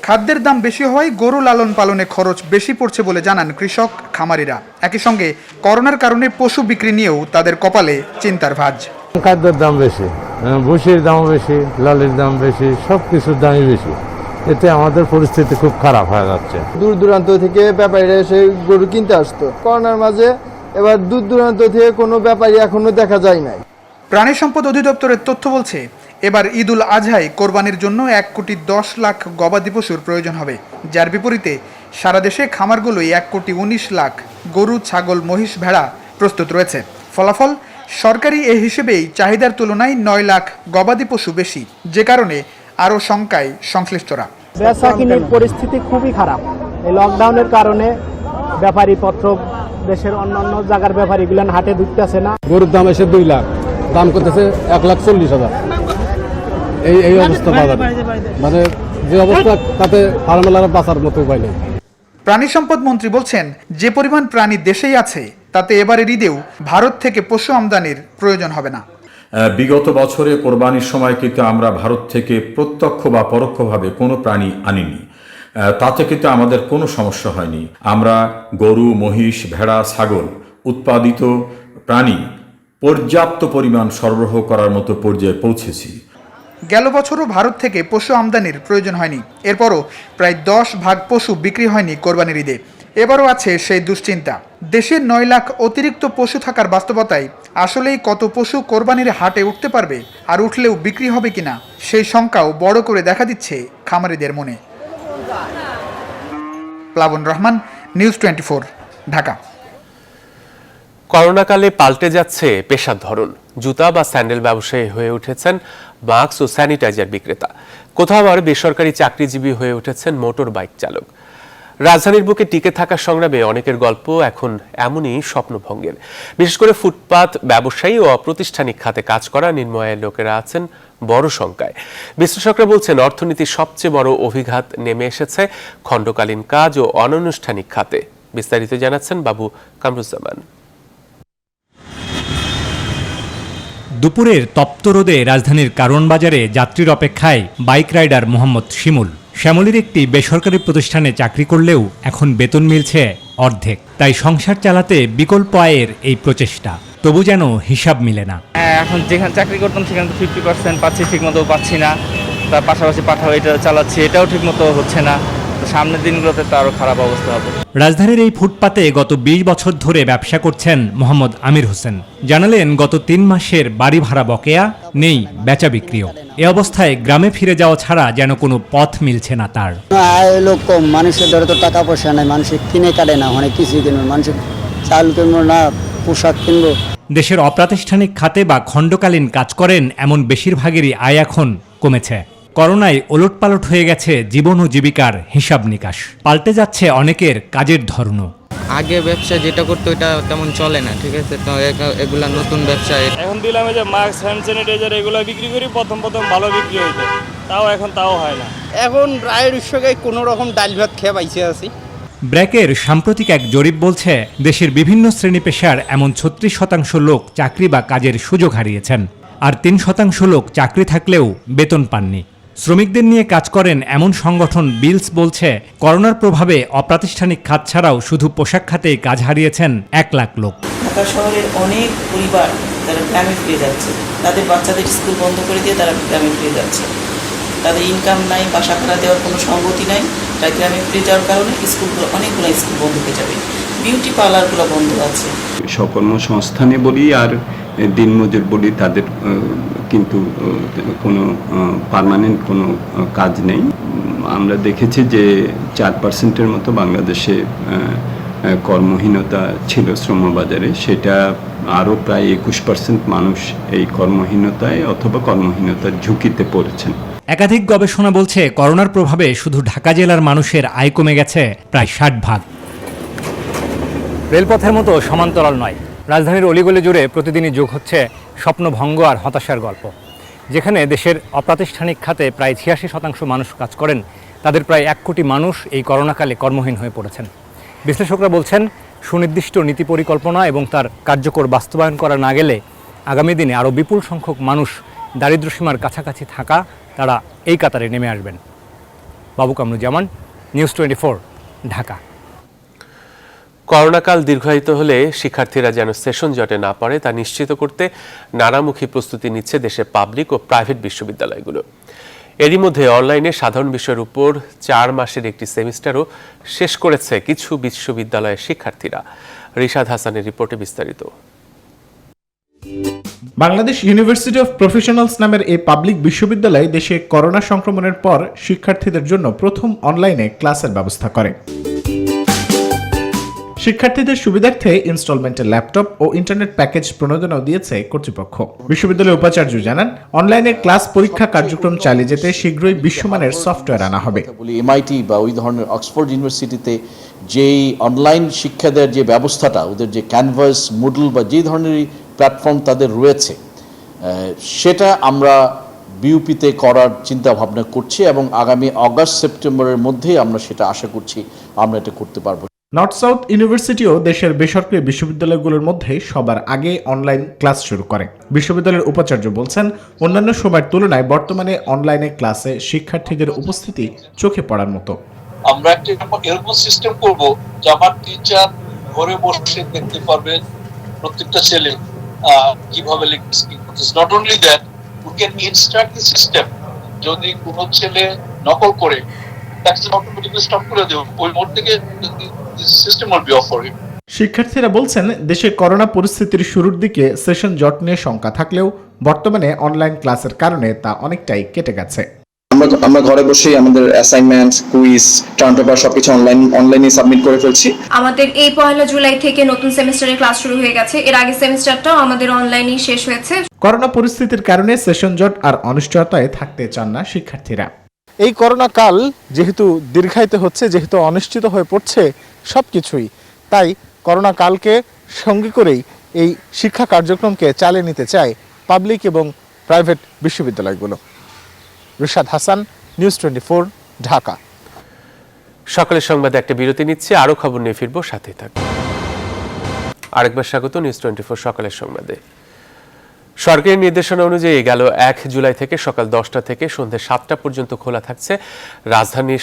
[SPEAKER 1] খাদ্যের দাম বেশি হওয়ায় গরু লালন পালনে খরচ বেশি পড়ছে বলে জানান কৃষক খামারিরা। একই সঙ্গে করোনার কারণে পশু বিক্রি নিয়েও তাদের কপালে চিন্তার ভাঁজ।
[SPEAKER 24] খাদ্যের দাম বেশি, ভুসির দাম বেশি, লালের দাম বেশি, সব কিছুর দামই বেশি, এতে আমাদের পরিস্থিতি খুব খারাপ হয়ে যাচ্ছে।
[SPEAKER 25] দূর দূরান্ত থেকে ব্যাপারীরা এসে গরু কিনতে আসতো, করোনার মাঝে এবার দূর দূরান্ত থেকে কোনো ব্যাপারী এখনো দেখা যায় নাই।
[SPEAKER 1] প্রাণী সম্পদ অধিদপ্তরের তথ্য বলছে, এবার ঈদুল আজহায় কোরবানির জন্য 1,10,00,000 গবাদি পশুর প্রয়োজন হবে, যার বিপরীতে সারা দেশে খামারগুলোই 1,19,00,000 গরু, ছাগল, মহিষ, ভেড়া প্রস্তুত রয়েছে। ফলাফল, সরকারি এ হিসেবেই চাহিদার তুলনায় 9 লাখ গবাদি পশু বেশি, যে কারণে আরও শঙ্কায় সংশ্লিষ্টরা।
[SPEAKER 26] বেচা কিনের পরিস্থিতি খুবই খারাপ। এই লকডাউনের কারণে ব্যাপারী পত্র দেশের অন্যান্য জায়গার ব্যাপারীগুলো হাটে ঢুকতেছে না।
[SPEAKER 24] গরুর দাম এসে 2 লাখ, দাম করতেছে 1,40,000। এই অবস্থা মানে যে অবস্থা, তাতে ফার্মেলার বাঁচার মতো উপায় নেই।
[SPEAKER 1] প্রাণী সম্পদ মন্ত্রী বলছেন, যে পরিমাণ প্রাণী দেশেই আছে তাতে এবারের ঈদেও ভারত থেকে পশু আমদানির প্রয়োজন হবে না।
[SPEAKER 27] বিগত বছরে কোরবানির সময় কিন্তু আমরা ভারত থেকে প্রত্যক্ষ বা পরোক্ষভাবে কোনো প্রাণী আনিনি, তাতে কিন্তু আমাদের কোনো সমস্যা হয়নি। আমরা গরু, মহিষ, ভেড়া, ছাগল উৎপাদিত প্রাণী পর্যাপ্ত পরিমাণ সরবরাহ করার মতো পর্যায়ে পৌঁছেছি।
[SPEAKER 1] গেল বছরও ভারত থেকে পশু আমদানির প্রয়োজন হয়নি, এরপরও প্রায় 10 ভাগ পশু বিক্রি হয়নি কোরবানির ঈদে। এবারও আছে সেই দুশ্চিন্তা। দেশের 9 লাখ অতিরিক্ত পশু থাকার বাস্তবতায় আসলেই কত পশু কোরবানির হাটে উঠতে পারবে, আর উঠলেও বিক্রি হবে কিনা সেই শঙ্কাও বড় করে দেখা দিচ্ছে খামারিদের মনে। প্লাবন রহমান, নিউজ 24, ঢাকা।
[SPEAKER 2] করোনাকালে পাল্টে যাচ্ছে পেশার ধরন। জুতা বা স্যান্ডেল ব্যবসায়ী হয়ে উঠেছেন মাস্ক ও স্যানিটাইজার বিক্রেতা, কোথাও আবার বেসরকারি চাকরিজীবী হয়ে উঠেছেন মোটর বাইক চালক। রাজধানীর বুকে টিকে থাকার সংগ্রামে অনেকের গল্প এখন এমনই স্বপ্নভঙ্গের। বিশেষ করে ফুটপাত ব্যবসায়ী ও অপ্রাতিষ্ঠানিক খাতে কাজ করা নিম্নআয়ের লোকেরা আছেন বড় সংখ্যায়। বিশ্লেষকরা বলছেন, অর্থনীতির সবচেয়ে বড় অভিঘাত নেমে এসেছে খণ্ডকালীন কাজ ও অনানুষ্ঠানিক খাতে। বিস্তারিত জানাচ্ছেন বাবু কামরুজ্জামান।
[SPEAKER 28] দুপুরের তপ্ত রোদে রাজধানীর কারওয়ান বাজারে যাত্রীর অপেক্ষায় বাইক রাইডার মোহাম্মদ শিমুল। শ্যামলীর একটি বেসরকারি প্রতিষ্ঠানে চাকরি করলেও এখন বেতন মিলছে অর্ধেক, তাই সংসার চালাতে বিকল্প আয়ের এই প্রচেষ্টা। তবু যেন হিসাব মিলে না।
[SPEAKER 3] এখন যেখানে চাকরি করতাম সেখানে তো 50% পাচ্ছি, ঠিক মতো পাচ্ছি না। তার পাশাপাশি পাঠাও এটা চালাচ্ছি, এটাও ঠিক মতো হচ্ছে না। তো সামনের দিনগুলোতে তো আরও খারাপ অবস্থা হবে।
[SPEAKER 28] রাজধানীর এই ফুটপাতে গত 20 বছর ধরে ব্যবসা করছেন মোহাম্মদ আমির হোসেন। জানালেন গত 3 মাসের বাড়ি ভাড়া বকেয়া, নেই বেচা বিক্রিও। এ অবস্থায় গ্রামে ফিরে যাওয়া ছাড়া যেন কোনো পথ মিলছে না তার।
[SPEAKER 4] আয় লোক কম, মানুষের ধরে তো টাকা পয়সা নাই, মানুষ কিনে কাটে না, অনেক কিছুই কিনবো, মানুষের চাল কিনবো না, পোশাক কিনবো।
[SPEAKER 28] দেশের অপ্রাতিষ্ঠানিক খাতে বা খণ্ডকালীন কাজ করেন এমন বেশিরভাগেরই আয় এখন কমেছে। করোনায় ওলটপালট হয়ে গেছে জীবন ও জীবিকার হিসাব নিকাশ, পাল্টে যাচ্ছে অনেকের কাজের ধরনও।
[SPEAKER 3] আগে ব্যবসা যেটা করতো এটা তেমন চলে না, ঠিক আছে, তো এগুলা নতুন ব্যবসা। এখন দিলাম যে মাস্ক, হ্যান্ড স্যানিটাইজার এগুলো বিক্রি করি, প্রথম ভালো বিক্রি হইতো, তাও হয় না।
[SPEAKER 4] এখন রায়ের উৎসবে কোনো রকম ডাল ভাত খেয়ে পাইছে আছি।
[SPEAKER 28] ব্র্যাকের সাম্প্রতিক এক জরিপ বলছে দেশের বিভিন্ন শ্রেণী পেশার এমন 36% লোক চাকরি বা কাজের সুযোগ হারিয়েছেন, আর 3% লোক চাকরি থাকলেও বেতন পাননি। শ্রমিকদের নিয়ে কাজ করেন এমন সংগঠন বিলস বলছে করোনার প্রভাবে অপ্রাতিষ্ঠানিক খাত ছাড়াও শুধু পোশাক খাতেই কাজ হারিয়েছেন 1 লাখ লোক।
[SPEAKER 5] ঢাকা শহরের অনেক পরিবার তারা গ্রামে ফিরে যাচ্ছে, তাদের বাচ্চাদের স্কুল বন্ধ করে দিয়ে তারা গ্রামে ফিরে যাচ্ছে। তাদের ইনকাম নাই, বাসা ভাড়া দেওয়ার কোনো সম্মতি নাই, তাই গ্রামে ফিরে যাওয়ার কারণে অনেকগুলো স্কুল বন্ধ হয়ে যাবে, বিউটি পার্লারগুলো বন্ধ আছে।
[SPEAKER 6] কর্মসংস্থানে বলি আর দিনমজুর বলি, তাদের কিন্তু কোনো পার্মানেন্ট কোনো কাজ নেই। আমরা দেখেছি যে 4% মতো বাংলাদেশে কর্মহীনতা ছিল শ্রমবাজারে, সেটা আরও প্রায় 21% মানুষ এই কর্মহীনতায় অথবা কর্মহীনতার ঝুঁকিতে পড়েছেন।
[SPEAKER 28] একাধিক গবেষণা বলছে করোনার প্রভাবে শুধু ঢাকা জেলার মানুষের আয় কমে গেছে প্রায় 60%। রেলপথের মতো সমান্তরাল নয়, রাজধানীর অলিগলি জুড়ে প্রতিদিনই যোগ হচ্ছে স্বপ্নভঙ্গ আর হতাশার গল্প। যেখানে দেশের অপ্রাতিষ্ঠানিক খাতে প্রায় 86% মানুষ কাজ করেন, তাদের প্রায় 1 কোটি মানুষ এই করোনাকালে কর্মহীন হয়ে পড়েছেন। বিশ্লেষকরা বলছেন সুনির্দিষ্ট নীতি পরিকল্পনা এবং তার কার্যকর বাস্তবায়ন করা না গেলে আগামী দিনে আরও বিপুল সংখ্যক মানুষ দারিদ্র্যসীমার কাছাকাছি থাকা তারা এই কাতারে নেমে আসবেন। বাবু কামরুজ্জামান, নিউজ 24, ঢাকা।
[SPEAKER 2] করোনাকাল দীর্ঘায়িত হলে শিক্ষার্থীরা যেন সেশন জটে না পড়ে তা নিশ্চিত করতে নানামুখী প্রস্তুতি নিচ্ছে দেশের পাবলিক ও প্রাইভেট বিশ্ববিদ্যালয়গুলো। এরই মধ্যে অনলাইনে সাধারণ বিষয়ের উপর 4 মাসের একটি সেমিস্টারও শেষ করেছে কিছু বিশ্ববিদ্যালয়ের শিক্ষার্থীরা। রিশাদ হাসানের রিপোর্টে বিস্তারিত।
[SPEAKER 7] বাংলাদেশ ইউনিভার্সিটি অফ প্রফেশনালস নামের এই পাবলিক বিশ্ববিদ্যালয় দেশে করোনা সংক্রমণের পর শিক্ষার্থীদের জন্য প্রথম অনলাইনে ক্লাসের ব্যবস্থা করে। শিক্ষার্থীদের সুবিধার্থে ইনস্টলমেন্টের ল্যাপটপ ও ইন্টারনেট প্যাকেজ প্রণোদনাও দিয়েছে কর্তৃপক্ষ। বিশ্ববিদ্যালয়ের উপাচার্য জানান, অনলাইনে ক্লাস পরীক্ষা কার্যক্রম চালিয়ে যেতে শীঘ্রই বিশ্বমানের সফটওয়্যার আনা হবে।
[SPEAKER 9] এমআইটি বা ওই ধরনের অক্সফোর্ড ইউনিভার্সিটিতে যেই অনলাইন শিক্ষা দেওয়ার যে ব্যবস্থাটা, ওদের যে ক্যানভাস, মুডল বা যে ধরনের প্ল্যাটফর্ম তাদের রয়েছে, সেটা আমরা বিউপিতে করার চিন্তা ভাবনা করছি এবং আগামী আগস্ট সেপ্টেম্বরের মধ্যে আমরা সেটা আশা করছি আমরা এটা করতে পারবো।
[SPEAKER 7] নর্থ সাউথ ইউনিভার্সিটিও দেশের বেসরকারি বিশ্ববিদ্যালয়গুলোর মধ্যে সবার আগে অনলাইন ক্লাস শুরু করে। বিশ্ববিদ্যালয়ের উপাচার্য বলছেন, অন্যান্য সময়ের তুলনায় বর্তমানে অনলাইনে ক্লাসে শিক্ষার্থীদের উপস্থিতি চোখে পড়ার মতো।
[SPEAKER 10] আমরা একটা এরকম সিস্টেম করব যে আমার টিচার ঘরে বসে দেখতে পারবেন প্রত্যেকটা ছেলে কিভাবে লিখছে। Not only that, we can instruct the system, যদি কোনো ছেলে নকল করে তাকে অটোমেটিক্যালি স্টপ করে দেব, ওই মোড থেকে system will be of for him.
[SPEAKER 7] শিক্ষার্থীরা বলছেন, দেশে করোনা পরিস্থিতির শুরুর দিকে সেশন জট নিয়ে শঙ্কা থাকলেও বর্তমানে অনলাইন ক্লাসের কারণে তা অনেকটাই কেটে গেছে।
[SPEAKER 12] আমরা ঘরে বসেই আমাদের অ্যাসাইনমেন্ট, কুইজ, টার্ম পেপার সবকিছু অনলাইনে সাবমিট করে ফেলছি।
[SPEAKER 29] আমাদের এই 1 জুলাই থেকে নতুন সেমিস্টারের ক্লাস শুরু হয়ে গেছে। এর আগে সেমিস্টারটাও আমাদের অনলাইনেই শেষ হয়েছে।
[SPEAKER 7] করোনা পরিস্থিতির কারণে সেশন জট আর অনিশ্চয়তায় থাকতে চান না শিক্ষার্থীরা।
[SPEAKER 30] এই করোনা কাল যেহেতু দীর্ঘায়িত হচ্ছে, যেহেতু অনিশ্চিত হয়ে পড়ছে সবকিছুই, তাই করোনা কালকে সঙ্গী করেই এই শিক্ষা কার্যক্রমকে চালিয়ে নিতে চায় পাবলিক এবং প্রাইভেট বিশ্ববিদ্যালয়গুলো। রিশাদ হাসান, নিউজ 24, ঢাকা।
[SPEAKER 2] সকালের সংবাদে একটা বিরতি নিচ্ছে, আরো খবর নিয়ে ফিরবো, সাথেই থাকুন। আরেকবার স্বাগত নিউজ 24 সকালের সংবাদে। সরকারি নির্দেশনা অনুযায়ী গেল 1 জুলাই থেকে সকাল 10টা থেকে সন্ধ্যে 7টা পর্যন্ত খোলা থাকছে রাজধানীর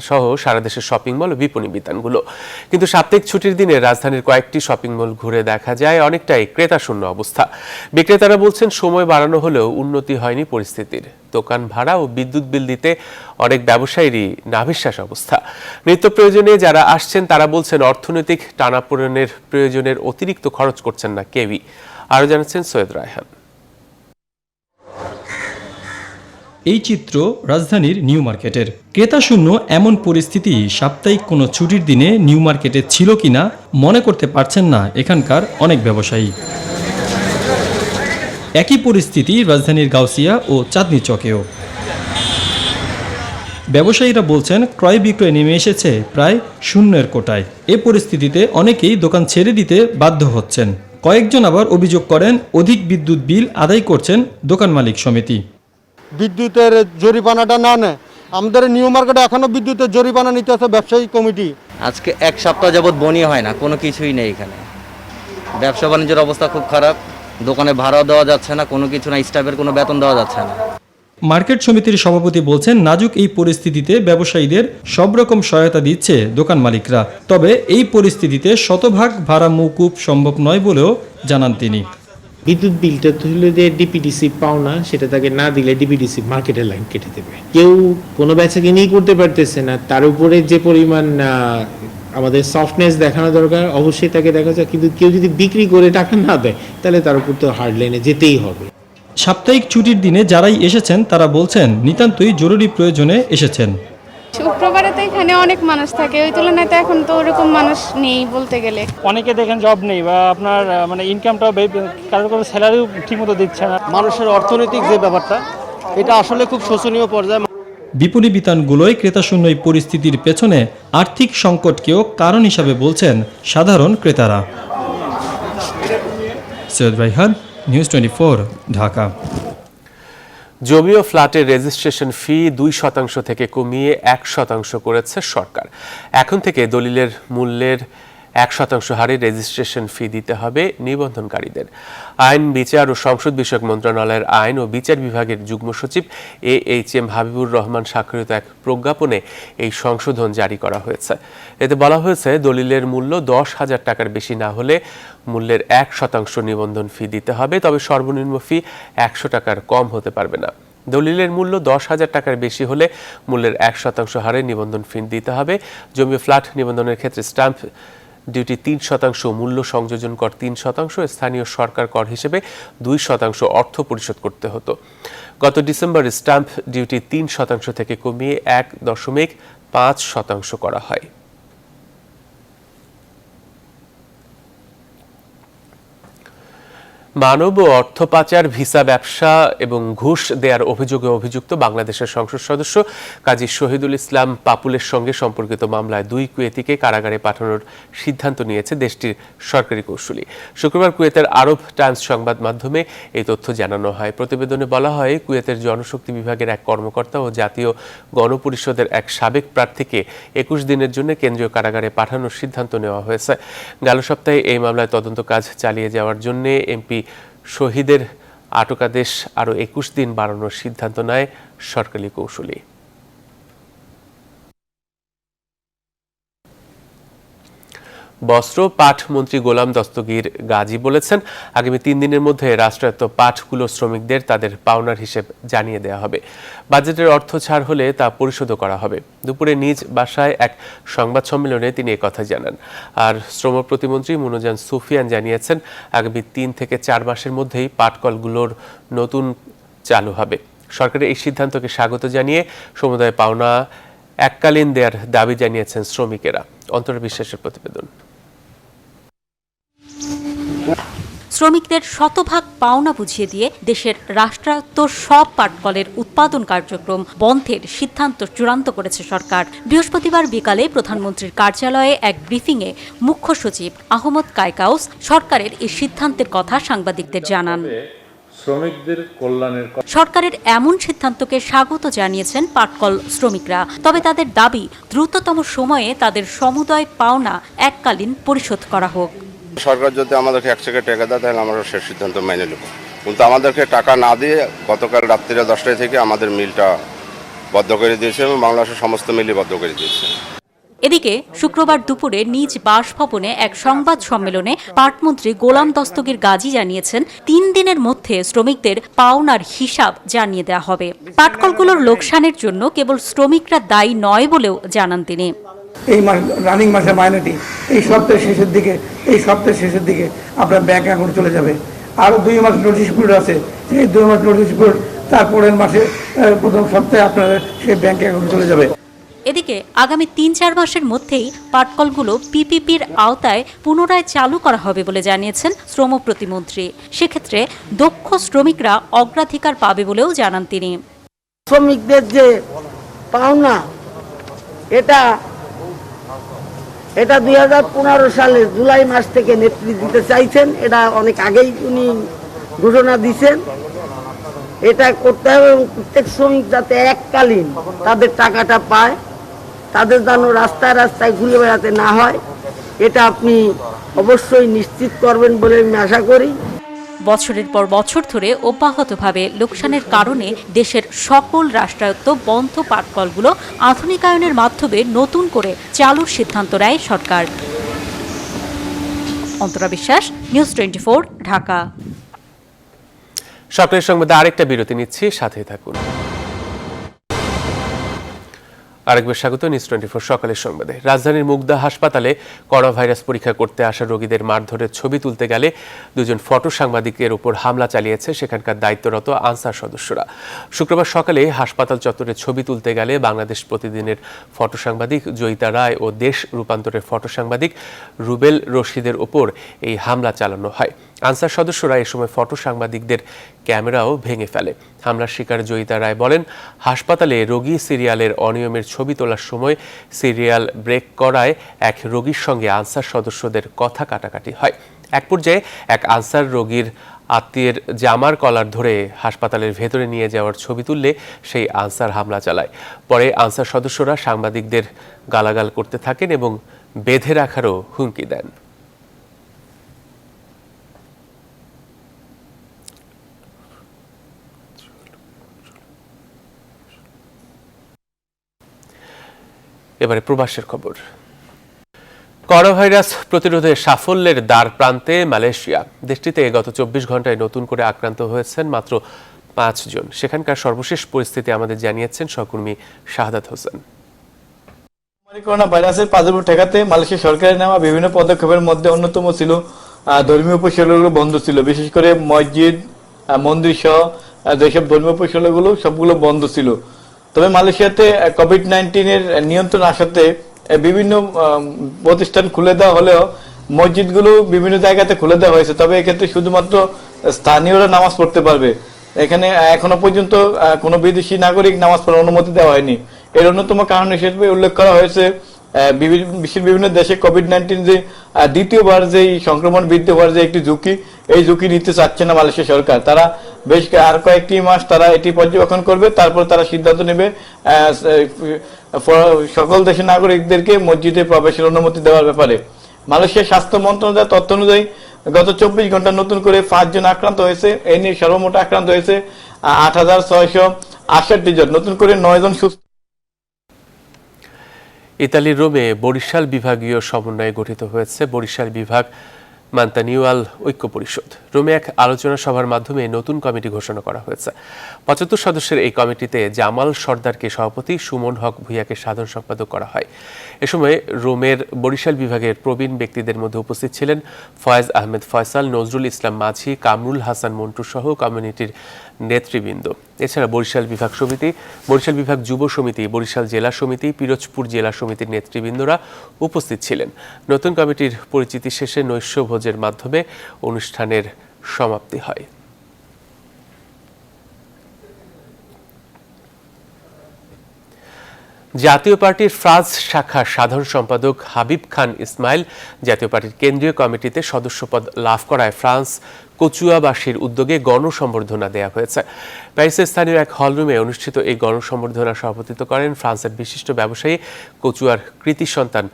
[SPEAKER 2] সহ সারা দেশের শপিং মল ও বিপণী বিতানগুলো। কিন্তু সাপ্তাহিক ছুটির দিনে রাজধানীর কয়েকটি শপিং মল ঘুরে দেখা যায় অনেকটাই ক্রেতা শূন্য অবস্থা। বিক্রেতারা বলছেন সময় বাড়ানো হলেও উন্নতি হয়নি পরিস্থিতির। দোকান ভাড়া ও বিদ্যুৎ বিল দিতে অনেক ব্যবসায়ীরই নাভিশ্বাস অবস্থা। নিত্য প্রয়োজনে যারা আসছেন তারা বলছেন অর্থনৈতিক টানাপোড়েনের প্রয়োজনের অতিরিক্ত খরচ করছেন না কেউই। আরো জানাচ্ছেন সৈয়দ রায়হান।
[SPEAKER 8] এই চিত্র রাজধানীর নিউ মার্কেটের। ক্রেতা শূন্য এমন পরিস্থিতি সাপ্তাহিক কোনো ছুটির দিনে নিউ মার্কেটে ছিল কিনা মনে করতে পারছেন না এখানকার অনেক ব্যবসায়ী। একই পরিস্থিতি রাজধানীর গাউসিয়া ও চাঁদনী চকেও। ব্যবসায়ীরা বলছেন ক্রয় বিক্রয় নেমে এসেছে প্রায় শূন্যের কোটায়। এ পরিস্থিতিতে অনেকেই দোকান ছেড়ে দিতে বাধ্য হচ্ছেন। কয়েকজন আবার অভিযোগ করেন অধিক বিদ্যুৎ বিল আদায় করছেন দোকান মালিক সমিতি।
[SPEAKER 25] বিদ্যুতের জরিমানাটা না নেয়, আমাদের নিউ মার্কেটে এখনো বিদ্যুতের জরিমানা নিতে আছে ব্যবসায়ী কমিটি।
[SPEAKER 3] আজকে 1 সপ্তাহ যাবত বনি হয় না, কোনো কিছুই নেই এখানে। ব্যবসা বাণিজ্যের অবস্থা খুব খারাপ, দোকানে ভাড়া দেওয়া যাচ্ছে না, কোনো কিছু না, স্টাফের কোনো বেতন দেওয়া যাচ্ছে না।
[SPEAKER 8] মার্কেট সমিতির সভাপতি বলছেন নাজুক এই পরিস্থিতিতে ব্যবসায়ীদের সব রকম সহায়তা দিচ্ছে দোকান মালিকরা। তবে এই পরিস্থিতিতে শতভাগ ভাড়া মওকুফ সম্ভব নয় বলেও জানান তিনি।
[SPEAKER 11] বিদ্যুৎ বিলটা তো হলো যে ডিপিডিসি পাওনা, সেটা তাকে না দিলে ডিপিডিসি মার্কেটের লাইন কেটে দেবে। কেউ কোনো বেচাকে নিয়ে করতে পারতেছে না, তার উপরে যে পরিমাণ আমাদের সফটনেস দেখানো দরকার অবশ্যই তাকে দেখা যায়, কিন্তু কেউ যদি বিক্রি করে টাকা না দেয় তাহলে তার উপর তো হার্ড লাইনে যেতেই হবে।
[SPEAKER 8] সাপ্তাহিক ছুটির দিনে যারাই এসেছেন তারা বলছেন নিতান্তই জরুরি প্রয়োজনে এসেছেন।
[SPEAKER 13] শুক্রবারে তো এখানে অনেক মানুষ থাকে, ওই তুলনায় তো এখন তো ওরকম মানুষ নেই বলতে গেলে।
[SPEAKER 3] অনেকে দেখেন জব নেই বা আপনার মানে ইনকামটাও কারোর কোনো স্যালারিও ঠিকমতো দিচ্ছে না।
[SPEAKER 11] মানুষের অর্থনৈতিক যে ব্যাপারটা, এটা আসলে খুব শোচনীয় পর্যায়ে।
[SPEAKER 8] বিপণী বিতানগুলোয় ক্রেতাশূন্য এই পরিস্থিতির পেছনে আর্থিক সংকটকেও কারণ হিসাবে বলছেন সাধারণ ক্রেতারা। সৈয়দ রায়হান, নিউজ 24, ঢাকা।
[SPEAKER 2] জমি ও ফ্ল্যাটের রেজিস্ট্রেশন ফি 2% থেকে কমিয়ে 1% করেছে সরকার। এখন থেকে দলিলের মূল্যের 1% হারে রেজিস্ট্রেশন ফি দিতে হবে নিবন্ধনকারীদের। আইন, বিচার ও সংসদ বিষয়ক মন্ত্রণালয়ের আইন ও বিচার বিভাগের যুগ্ম সচিব AHM হাবিবুর রহমান স্বাক্ষরিত এক প্রজ্ঞাপনে এই সংশোধন জারি করা হয়েছে। এতে বলা হয়েছে দলিলের মূল্য 10,000 টাকার বেশি না হলে মূল্যের 1% নিবন্ধন ফি দিতে হবে, তবে সর্বনিম্ন ফি 100 টাকার কম হতে পারবে না। দলিলের মূল্য 10,000 টাকার বেশি হলে মূল্যের 1% হারে নিবন্ধন ফি দিতে হবে। জমি ও ফ্ল্যাট নিবন্ধনের ক্ষেত্রে স্ট্যাম্প ডিউটি 3%, মূল্য সংযোজন কর 3%, স্থানীয় সরকার কর হিসেবে 2% অর্থ পরিশোধ করতে হতো। গত ডিসেম্বরে স্ট্যাম্প ডিউটি 3% থেকে কমিয়ে 1.5% করা হয়। মানব ও অর্থ পাচার, ভিসা ব্যবসা এবং ঘুষ দেওয়ার অভিযোগে অভিযুক্ত বাংলাদেশের সংসদ সদস্য কাজী শহীদুল ইসলাম পাপুলের সঙ্গে সম্পর্কিত মামলায় 2 কুয়েতিকে কারাগারে পাঠানোর সিদ্ধান্ত নিয়েছে দেশটির সরকারি কৌঁসুলি। শুক্রবার কুয়েতের আরব টাইমস সংবাদ মাধ্যমে এই তথ্য জানানো হয়। প্রতিবেদনে বলা হয়, কুয়েতের জনশক্তি বিভাগের এক কর্মকর্তা ও জাতীয় গণপরিষদের এক সাবেক প্রার্থীকে 21 দিনের জন্য কেন্দ্রীয় কারাগারে পাঠানোর সিদ্ধান্ত নেওয়া হয়েছে। গেল সপ্তাহে এই মামলায় তদন্ত কাজ চালিয়ে যাওয়ার জন্য এমপি শহীদের আটকাদেশ আরও 21 দিন বাড়ানোর সিদ্ধান্ত নেয় সরকারি কৌঁসুলি। বস্ত্র পাট মন্ত্রী গোলাম দস্তগীর গাজী বলেছেন, আগামী 3 দিনের মধ্যে রাষ্ট্রায়ত্ত পাটগুলো শ্রমিকদের তাদের পাওনার হিসেব জানিয়ে দেওয়া হবে। বাজেটের অর্থ ছাড় হলে তা পরিশোধ করা হবে। দুপুরে নিজ বাসায় এক সংবাদ সম্মেলনে তিনি একথা জানান। আর শ্রম প্রতিমন্ত্রী মুনজান সুফিয়ান জানিয়েছেন, আগামী 3 থেকে 4 মাসের মধ্যেই পাটকলগুলোর নতুন চালু হবে। সরকারের এই সিদ্ধান্তকে স্বাগত জানিয়ে সমুদায় পাওনা এককালীন দেওয়ার দাবি জানিয়েছেন শ্রমিকেরা। অন্তর বিশ্বাসের প্রতিবেদন।
[SPEAKER 14] শ্রমিকদের শতভাগ পাওনা বুঝিয়ে দিয়ে দেশের রাষ্ট্রায়ত্ত সব পাটকলের উৎপাদন কার্যক্রম বন্ধের সিদ্ধান্ত চূড়ান্ত করেছে সরকার। বৃহস্পতিবার বিকালে প্রধানমন্ত্রীর কার্যালয়ে এক ব্রিফিংয়ে মুখ্য সচিব আহমদ কায়কাউস সরকারের এই সিদ্ধান্তের কথা সাংবাদিকদের জানান।
[SPEAKER 15] শ্রমিকদের কল্যাণের
[SPEAKER 14] সরকারের এমন সিদ্ধান্তকে স্বাগত জানিয়েছেন পাটকল শ্রমিকরা। তবে তাদের দাবি, দ্রুততম সময়ে তাদের সমুদয় পাওনা এককালীন পরিশোধ করা হোক।
[SPEAKER 16] সরকার যদি আমাদেরকে 1 টাকা দেয় তাহলে আমরা সে সিদ্ধান্ত মেনে নেব। কিন্তু আমাদেরকে টাকা না দিয়ে গতকাল রাত্রিরে 10টায় থেকে আমাদের মিলটা বন্ধ করে দিয়েছে এবং বাংলাদেশের সমস্ত মিলই বন্ধ করে দিয়েছে।
[SPEAKER 14] এদিকে শুক্রবার দুপুরে নিজ বাসভবনে এক সংবাদ সম্মেলনে পাটমন্ত্রী গোলাম দস্তগীর গাজী জানিয়েছেন 3 দিনের মধ্যে শ্রমিকদের পাওনার হিসাব জানিয়ে দেওয়া হবে। পাটকলগুলোর লোকসানের জন্য কেবল শ্রমিকরা দায়ী নয় বলেও জানান তিনি।
[SPEAKER 17] এই রানিং মাসের মাইনেটি এই সপ্তাহের শেষের দিকে আপনার ব্যাংক অ্যাকাউন্ট চলে যাবে। আরও 2 মাস নোটিশ পিরিয়ড আছে, সেই 2 মাস নোটিশ পিরিয়ড তারপরের মাসে প্রথম সপ্তাহে আপনার সেই ব্যাংক অ্যাকাউন্ট চলে যাবে।
[SPEAKER 14] এদিকে আগামী 3-4 মাসের মধ্যেই পাটকলগুলো পিপিপির আওতায় পুনরায় চালু করা হবে বলে জানিয়েছেন শ্রম প্রতিমন্ত্রী। সেক্ষেত্রে দক্ষ শ্রমিকরা অগ্রাধিকার পাবে বলেও জানান তিনি।
[SPEAKER 18] শ্রমিকদের যে পাওনা এটা 2015 সালে জুলাই মাস থেকে নেত্রী দিতে চাইছেন, এটা অনেক আগেই উনি ঘোষণা দিয়েছেন। এটা করতে হবে এবং প্রত্যেক শ্রমিক যাতে এককালীন তাদের টাকাটা পায়, তাদের যেন রাস্তায় রাস্তায় ঘুরে বেড়াতে না হয়, এটা আপনি অবশ্যই নিশ্চিত করবেন বলে আমি আশা করি।
[SPEAKER 14] বছরের পর বছর ধরে অব্যাহতভাবে লোকসানের কারণে দেশের সকল রাষ্ট্রায়ত্ত বন্ধ পাটকলগুলো আধুনিকায়নের মাধ্যমে নতুন করে চালুর সিদ্ধান্ত নেয় সরকার। অন্তরা বিশ্বাস, নিউজ 24, ঢাকা।
[SPEAKER 2] সরকারের সংবাদে আরেকটা বিরতি নিচ্ছি, সাথেই থাকুন। আরেকবার স্বাগত নিউজ 24 সকালের সংবাদে। রাজধানীর মুগদা হাসপাতালে করোনা ভাইরাস পরীক্ষা করতে আসা রোগীদের মারধরের ছবি তুলতে গেলে 2 ফটো সাংবাদিকের উপর হামলা চালিয়েছে সেখানকার দায়িত্বরত আনসার সদস্যরা। শুক্রবার সকালে হাসপাতাল চত্বরে ছবি তুলতে গেলে বাংলাদেশ প্রতিদিনের ফটো সাংবাদিক জয়িতা রায় ও দেশ রূপান্তরের ফটো সাংবাদিক রুবেল রশিদের উপর এই হামলা চালানো হয়। আনসার সদস্যরা এ সময় ফটো সাংবাদিকদের ক্যামেরাও ভেঙে ফেলে। হামলার শিকার জয়িতা রায় বলেন, হাসপাতালে রোগী সিরিয়ালের অনিয়মের ছবি তোলার সময় সিরিয়াল ব্রেক করায় এক রোগীর সঙ্গে আনসার সদস্যদের কথা কাটাকাটি হয়। এক পর্যায়ে এক আনসার রোগীর আত্মীয়ের জামার কলার ধরে হাসপাতালের ভেতরে নিয়ে যাওয়ার ছবি তুললে সেই আনসার হামলা চালায়। পরে আনসার সদস্যরা সাংবাদিকদের গালাগাল করতে থাকেন এবং বেঁধে রাখারও হুমকি দেন। এবারে প্রবাসের খবর। করোনা ভাইরাস প্রতিরোধে সাফল্যের দ্বার প্রান্তে মালয়েশিয়া। দেশটিতে গত 24 ঘন্টায় নতুন করে আক্রান্ত হয়েছেন মাত্র 5 জন। সেখানকার সর্বশেষ পরিস্থিতি আমাদের জানিয়েছেন সহকর্মী শাহাদাত হোসেন।
[SPEAKER 19] করোনা ভাইরাসের প্রাদুর্ভাব ঠেকাতে মালয়েশিয়া সরকারের নেওয়া বিভিন্ন পদক্ষেপের মধ্যে অন্যতম ছিল ধর্মীয় উপশালাগুলো বন্ধ ছিল। বিশেষ করে মসজিদ, মন্দির সহ যেসব ধর্মীয় উপশালাগুলো সবগুলো বন্ধ ছিল। তবে মালয়েশিয়াতে কোভিড-19 নিয়ন্ত্রণ আসাতে বিভিন্ন প্রতিষ্ঠান খুলে দেওয়া হলেও মসজিদগুলো বিভিন্ন জায়গাতে খুলে দেওয়া হয়েছে। তবে এক্ষেত্রে শুধুমাত্র স্থানীয়রা নামাজ পড়তে পারবে। এখানে এখনো পর্যন্ত কোনো বিদেশি নাগরিক নামাজ পড়ার অনুমতি দেওয়া হয়নি। এর অন্যতম কারণ হিসেবে উল্লেখ করা হয়েছে বিশ্বের বিভিন্ন দেশে কোভিড-19 যে দ্বিতীয়বার যে সংক্রমণ বৃদ্ধি হওয়ার যে একটি ঝুঁকি, এই ঝুঁকি নিতে চাচ্ছে না মালয়েশিয়া সরকার। তারা বেশ আর কয়েকটি মাস তারা এটি পর্যবেক্ষণ করবে, তারপর তারা সিদ্ধান্ত নেবে সকল দেশের নাগরিকদেরকে মসজিদে প্রবেশের অনুমতি দেওয়ার ব্যাপারে। মালয়েশিয়ার স্বাস্থ্য মন্ত্রণালয়ের তথ্য অনুযায়ী গত 24 ঘন্টা নতুন করে 5 জন আক্রান্ত হয়েছে। এই নিয়ে সর্বমোট আক্রান্ত হয়েছে 8668 জন। নতুন করে 9 জন সুস্থ।
[SPEAKER 2] ইতালির রোমে বরিশাল বিভাগীয় সমন্বয়ে গঠিত হয়েছে বরিশাল বিভাগ মান্তানিউয়াল ঐক্য পরিষদ। রোমে এক আলোচনা সভার মাধ্যমে নতুন কমিটি ঘোষণা করা হয়েছে। 75 সদস্যের এই কমিটিতে জামাল সর্দারকে সভাপতি, সুমন হক ভূঁইয়াকে সাধারণ সম্পাদক করা হয়। এ সময় রোমের বরিশাল বিভাগের প্রবীণ ব্যক্তিদের মধ্যে উপস্থিত ছিলেন ফয়েজ আহমেদ ফয়সাল, নজরুল ইসলাম মাঝি, কামরুল হাসান মন্টু সহ কমিউনিটির নেতৃবৃন্দ। এছাড়া বরিশাল বিভাগ সমিতি, বরিশাল বিভাগ যুব সমিতি, বরিশাল জেলা সমিতি, পিরোজপুর জেলা সমিতির নেতৃবৃন্দরা উপস্থিত ছিলেন। নতুন কমিটির পরিচিতি শেষে নৈশ ভোজের মাধ্যমে অনুষ্ঠানের সমাপ্তি হয়। জাতীয় পার্টির ফ্রান্স শাখার সাধারণ সম্পাদক হাবিব খান ইসমাইল জাতীয় পার্টির কেন্দ্রীয় কমিটিতে সদস্যপদ লাভ করায় ফ্রান্স কচুয়াবাসীর উদ্যোগে গণসম্বর্ধনা দেওয়া হয়েছে। প্যারিসের স্থানীয় এক হলরুমে অনুষ্ঠিত এই গণসম্বর্ধনার সভাপতিত্ব করেন ফ্রান্সের বিশিষ্ট ব্যবসায়ী কচুয়ার কৃতি সন্তান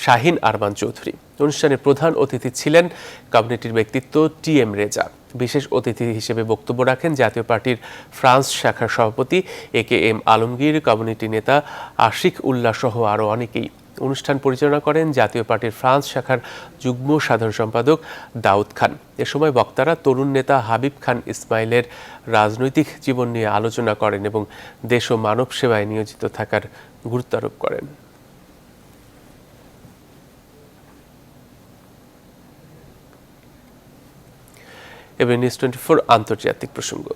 [SPEAKER 2] শাহিন আরমান চৌধুরী। অনুষ্ঠানে প্রধান অতিথি ছিলেন কমিটির ব্যক্তিত্ব TM রেজা। বিশেষ অতিথি হিসেবে বক্তব্য রাখেন জাতীয় পার্টির ফ্রান্স শাখার সভাপতি AKM আলমগীর, কমিউনিটি নেতা আশিক উল্লাহ সহ আরও অনেকেই। অনুষ্ঠান পরিচালনা করেন জাতীয় পার্টির ফ্রান্স শাখার যুগ্ম সাধারণ সম্পাদক দাউদ খান। এ সময় বক্তারা তরুণ নেতা হাবিব খান ইসমাইলের রাজনৈতিক জীবন নিয়ে আলোচনা করেন এবং দেশ ও মানব সেবায় নিয়োজিত থাকার গুরুত্ব আরোপ করেন। এবার নিউজ 24 আন্তর্জাতিক প্রসঙ্গ।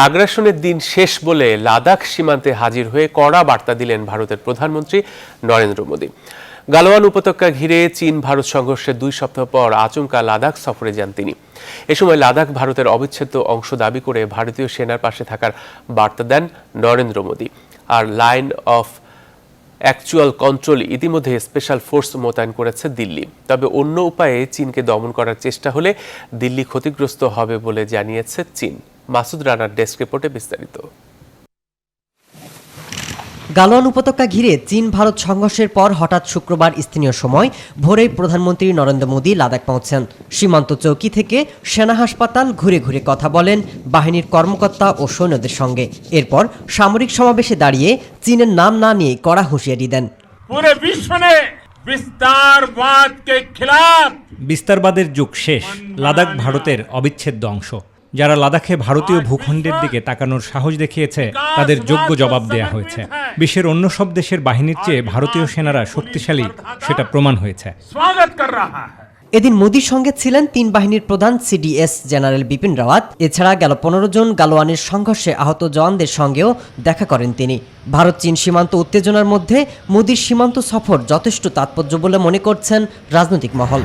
[SPEAKER 2] আগ্রাসনের দিন শেষ বলে লাদাখ সীমান্তে হাজির হয়ে কড়া বার্তা দিলেন ভারতের প্রধানমন্ত্রী নরেন্দ্র মোদী। গালওয়ান উপত্যকা ঘিরে চীন ভারত সংঘর্ষের 2 সপ্তাহ পর আচমকা লাদাখ সফরে যান তিনি। এ সময় লাদাখ ভারতের অবিচ্ছেদ্য অংশ দাবি করে ভারতীয় সেনার পাশে থাকার বার্তা দেন নরেন্দ্র মোদী। আর লাইন অফ অ্যাকচুয়াল কন্ট্রোল ইতিমধ্যে স্পেশাল ফোর্স মোতায়েন করেছে দিল্লি। তবে অন্য উপায়ে চীনকে দমন করার চেষ্টা হলে দিল্লি ক্ষতিগ্রস্ত হবে বলে জানিয়েছে চীন। মাসুদ রানার ডেস্ক রিপোর্টে বিস্তারিত।
[SPEAKER 1] গালওয়ান উপত্যকা ঘিরে চীন ভারত সংঘর্ষের পর হঠাৎ শুক্রবার স্থানীয় সময় ভোরেই প্রধানমন্ত্রী নরেন্দ্র মোদী লাদাখ পৌঁছেন। সীমান্ত চৌকি থেকে সেনা হাসপাতাল ঘুরে ঘুরে কথা বলেন বাহিনীর কর্মকর্তা ও সৈন্যদের সঙ্গে। এরপর সামরিক সমাবেশে দাঁড়িয়ে চীনের নাম না নিয়ে কড়া হুঁশিয়ারি দেন।
[SPEAKER 4] পুরো বিশ্ব নে বিস্তারবাদ কে খিলাফ।
[SPEAKER 28] বিস্তারবাদের যুগ শেষ। লাদাখ ভারতের অবিচ্ছেদ্য অংশ। যারা লাদাখে ভারতীয় ভূখণ্ডের দিকে তাকানোর সাহস দেখিয়েছে তাদের যোগ্য জবাব দেয়া হয়েছে। বিশ্বের অন্য সব দেশের বাহিনীর চেয়ে ভারতীয় সেনারা শক্তিশালী সেটা প্রমাণ হয়েছে।
[SPEAKER 1] এদিন মোদীর সঙ্গে ছিলেন 3 বাহিনীর প্রধান CDS জেনারেল বিপিন রাওয়াত। এছাড়া গেল 15 জন গালওয়ানের সংঘর্ষে আহত জওয়ানদের সঙ্গেও দেখা করেন তিনি। ভারত চীন সীমান্ত উত্তেজনার মধ্যে মোদীর সীমান্ত সফর যথেষ্ট তাৎপর্য বলে মনে করছেন রাজনৈতিক মহল।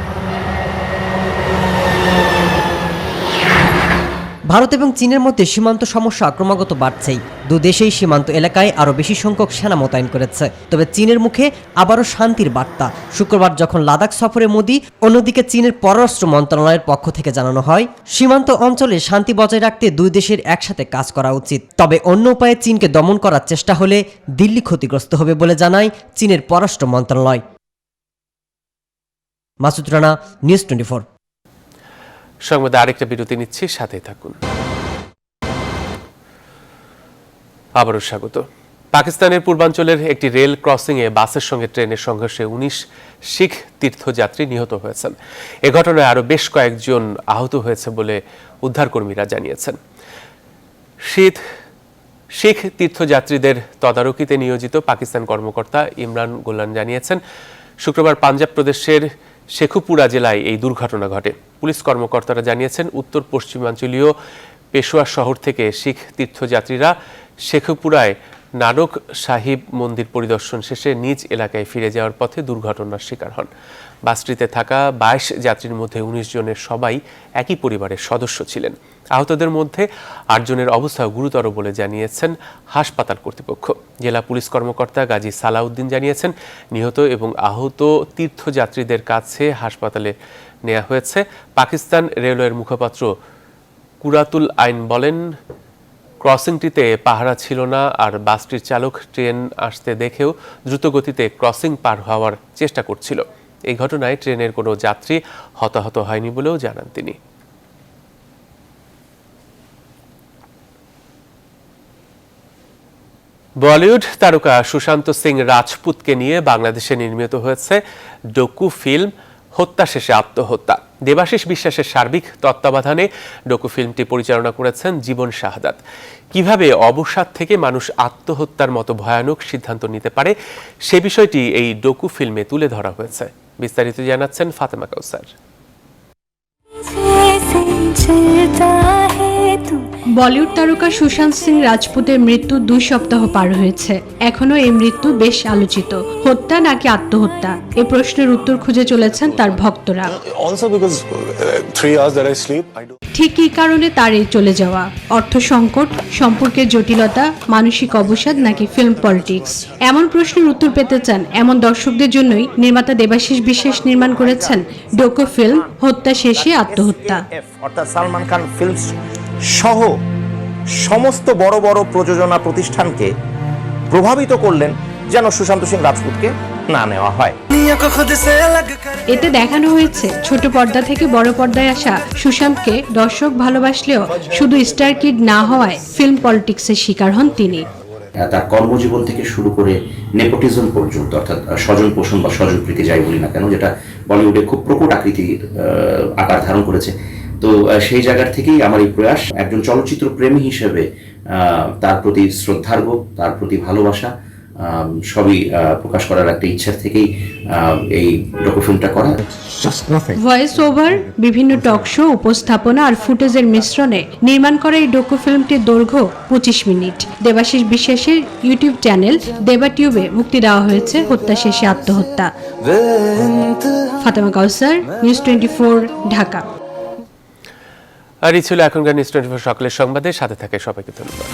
[SPEAKER 1] ভারত এবং চীনের মধ্যে সীমান্ত সমস্যা ক্রমাগত বাড়ছেই। দুদেশেই সীমান্ত এলাকায় আরও বেশি সংখ্যক সেনা মোতায়েন করেছে। তবে চীনের মুখে আবারও শান্তির বার্তা। শুক্রবার যখন লাদাখ সফরে মোদী, অন্যদিকে চীনের পররাষ্ট্র মন্ত্রণালয়ের পক্ষ থেকে জানানো হয় সীমান্ত অঞ্চলে শান্তি বজায় রাখতে 2 দেশের একসাথে কাজ করা উচিত। তবে অন্য উপায়ে চীনকে দমন করার চেষ্টা হলে দিল্লি ক্ষতিগ্রস্ত হবে বলে জানায় চীনের পররাষ্ট্র মন্ত্রণালয়। মাসুদ রানা, নিউজ 24।
[SPEAKER 2] সংবাদে আরেকটা বিরতি নিচ্ছি, সাথেই থাকুন। আবারও স্বাগত। পাকিস্তানের পূর্বাঞ্চলের একটি রেল ক্রসিংয়ে বাসের সঙ্গে ট্রেনের সংঘর্ষে 19 শিখ তীর্থযাত্রী নিহত হয়েছেন। এ ঘটনায় আরও বেশ কয়েকজন আহত হয়েছে বলে উদ্ধারকর্মীরা জানিয়েছেন। শিখ তীর্থযাত্রীদের তদারকিতে নিয়োজিত পাকিস্তান কর্মকর্তা ইমরান গোলান জানিয়েছেন, শুক্রবার পাঞ্জাব প্রদেশের শেখুপুরা জেলায় এই দুর্ঘটনা ঘটে। পুলিশ কর্মকর্তারা জানিয়েছেন, উত্তর পশ্চিমাঞ্চলীয় পেশোয়ার শহর থেকে শিখ তীর্থযাত্রীরা শেখুপুরায় নানক সাহিব মন্দির পরিদর্শন শেষে নিজ এলাকায় ফিরে যাওয়ার পথে দুর্ঘটনার শিকার হন। বাসটিতে থাকা 22 যাত্রীর মধ্যে 19 জনের সবাই একই পরিবারের সদস্য ছিলেন। আহতদের মধ্যে 8 জনের অবস্থা গুরুতর বলে জানিয়েছেন হাসপাতাল কর্তৃপক্ষ। জেলা পুলিশ কর্মকর্তা গাজী সালাউদ্দিন জানিয়েছেন, নিহত এবং আহত তীর্থযাত্রীদের কাছে হাসপাতালে নেওয়া হয়েছে। পাকিস্তান রেলওয়ের মুখপাত্র কুরাতুল আইন বলেন, ক্রসিংটিতে পাহারা ছিল না আর বাসটির চালক ট্রেন আসতে দেখেও দ্রুতগতিতে ক্রসিং পার হওয়ার চেষ্টা করছিল। এই ঘটনায় ট্রেনের কোনো যাত্রী হতাহত হয়নি বলেও জানান তিনি। বলিউড তারকা সুশান্ত সিং রাজপুতকে নিয়ে বাংলাদেশে নির্মিত হয়েছে ডকু ফিল্ম হত্যা শেষে আত্মহত্যা। দেবাশিস বিশ্বাসের সার্বিক তত্ত্বাবধানে ডকু ফিল্মটি পরিচালনা করেছেন জীবন শাহাদাত। কিভাবে অবসাদ থেকে মানুষ আত্মহত্যার মতো ভয়ানক সিদ্ধান্ত নিতে পারে সে বিষয়টি এই ডকু ফিল্মে তুলে ধরা হয়েছে। বিস্তারিত জানাচ্ছেন ফাতেমা কাউসার।
[SPEAKER 5] বলিউড তারকা সুশান্ত সিং রাজপুতের মৃত্যু 2 সপ্তাহ পার হয়েছে। এখনো এই মৃত্যু বেশ আলোচিত। হত্যা নাকি আত্মহত্যা, এ প্রশ্নের উত্তর খুঁজে চলেছেন তার ভক্তরা। ঠিক কী কারণে তার এই চলে যাওয়া? অর্থ সংকট, সম্পর্কের জটিলতা, মানসিক অবসাদ নাকি ফিল্ম পলিটিক্স? এমন প্রশ্নের উত্তর পেতে চান এমন দর্শকদের জন্যই নির্মাতা দেবাশিস বিশ্বাস নির্মাণ করেছেন ডকু ফিল্ম হত্যা শেষে আত্মহত্যা।
[SPEAKER 20] অর্থাৎ সালমান খান ফিল্মস সহ সমস্ত বড় বড় প্রযোজনা প্রতিষ্ঠানকে প্রভাবিত করলেন যেন সুশান্ত সিং রাজপুতকে না নেওয়া হয়।
[SPEAKER 5] এতে দেখানো হয়েছে ছোট পর্দা থেকে বড় পর্দায় আসা সুশান্তকে দর্শক ভালোবাসলেও শুধু স্টার কিড না হওয়ায় ফিল্ম পলিটিক্সের শিকার হন তিনি।
[SPEAKER 6] তার কর্মজীবন থেকে শুরু করে নেপোটিজম পর্যন্ত, অর্থাৎ স্বজন পোষণ বা স্বজনপ্রীতি যাই বলি না কেন, যেটা বলিউডে খুব প্রকট আকৃতির আকার ধারণ করেছে। তো সেই জায়গার থেকেই আমার এই প্রয়াস, একজন চলচ্চিত্র প্রেমী হিসেবে তার প্রতি শ্রদ্ধার্ঘ, তার প্রতি ভালোবাসা সবই প্রকাশ করার একটা ইচ্ছা থেকেই এই ডকুফিল্মটা করা।
[SPEAKER 5] ভয়েস ওভার, বিভিন্ন টক শো, উপস্থাপনা আর ফুটেজের মিশ্রণে নির্মাণ করা এই ডকুফিল্মটির দৈর্ঘ্য 25 মিনিট। দেবাশিস বিশ্বাসের ইউটিউব চ্যানেল দেবাটিউবে মুক্তি দেওয়া হয়েছে হত্যা শেষে আত্মহত্যা। ফাতেমা কাউসার, নিউজ 24, ঢাকা।
[SPEAKER 2] আর এই ছিল এখনকার নিউজ 24 সকালের সংবাদে। সাথে থাকে সবাইকে ধন্যবাদ।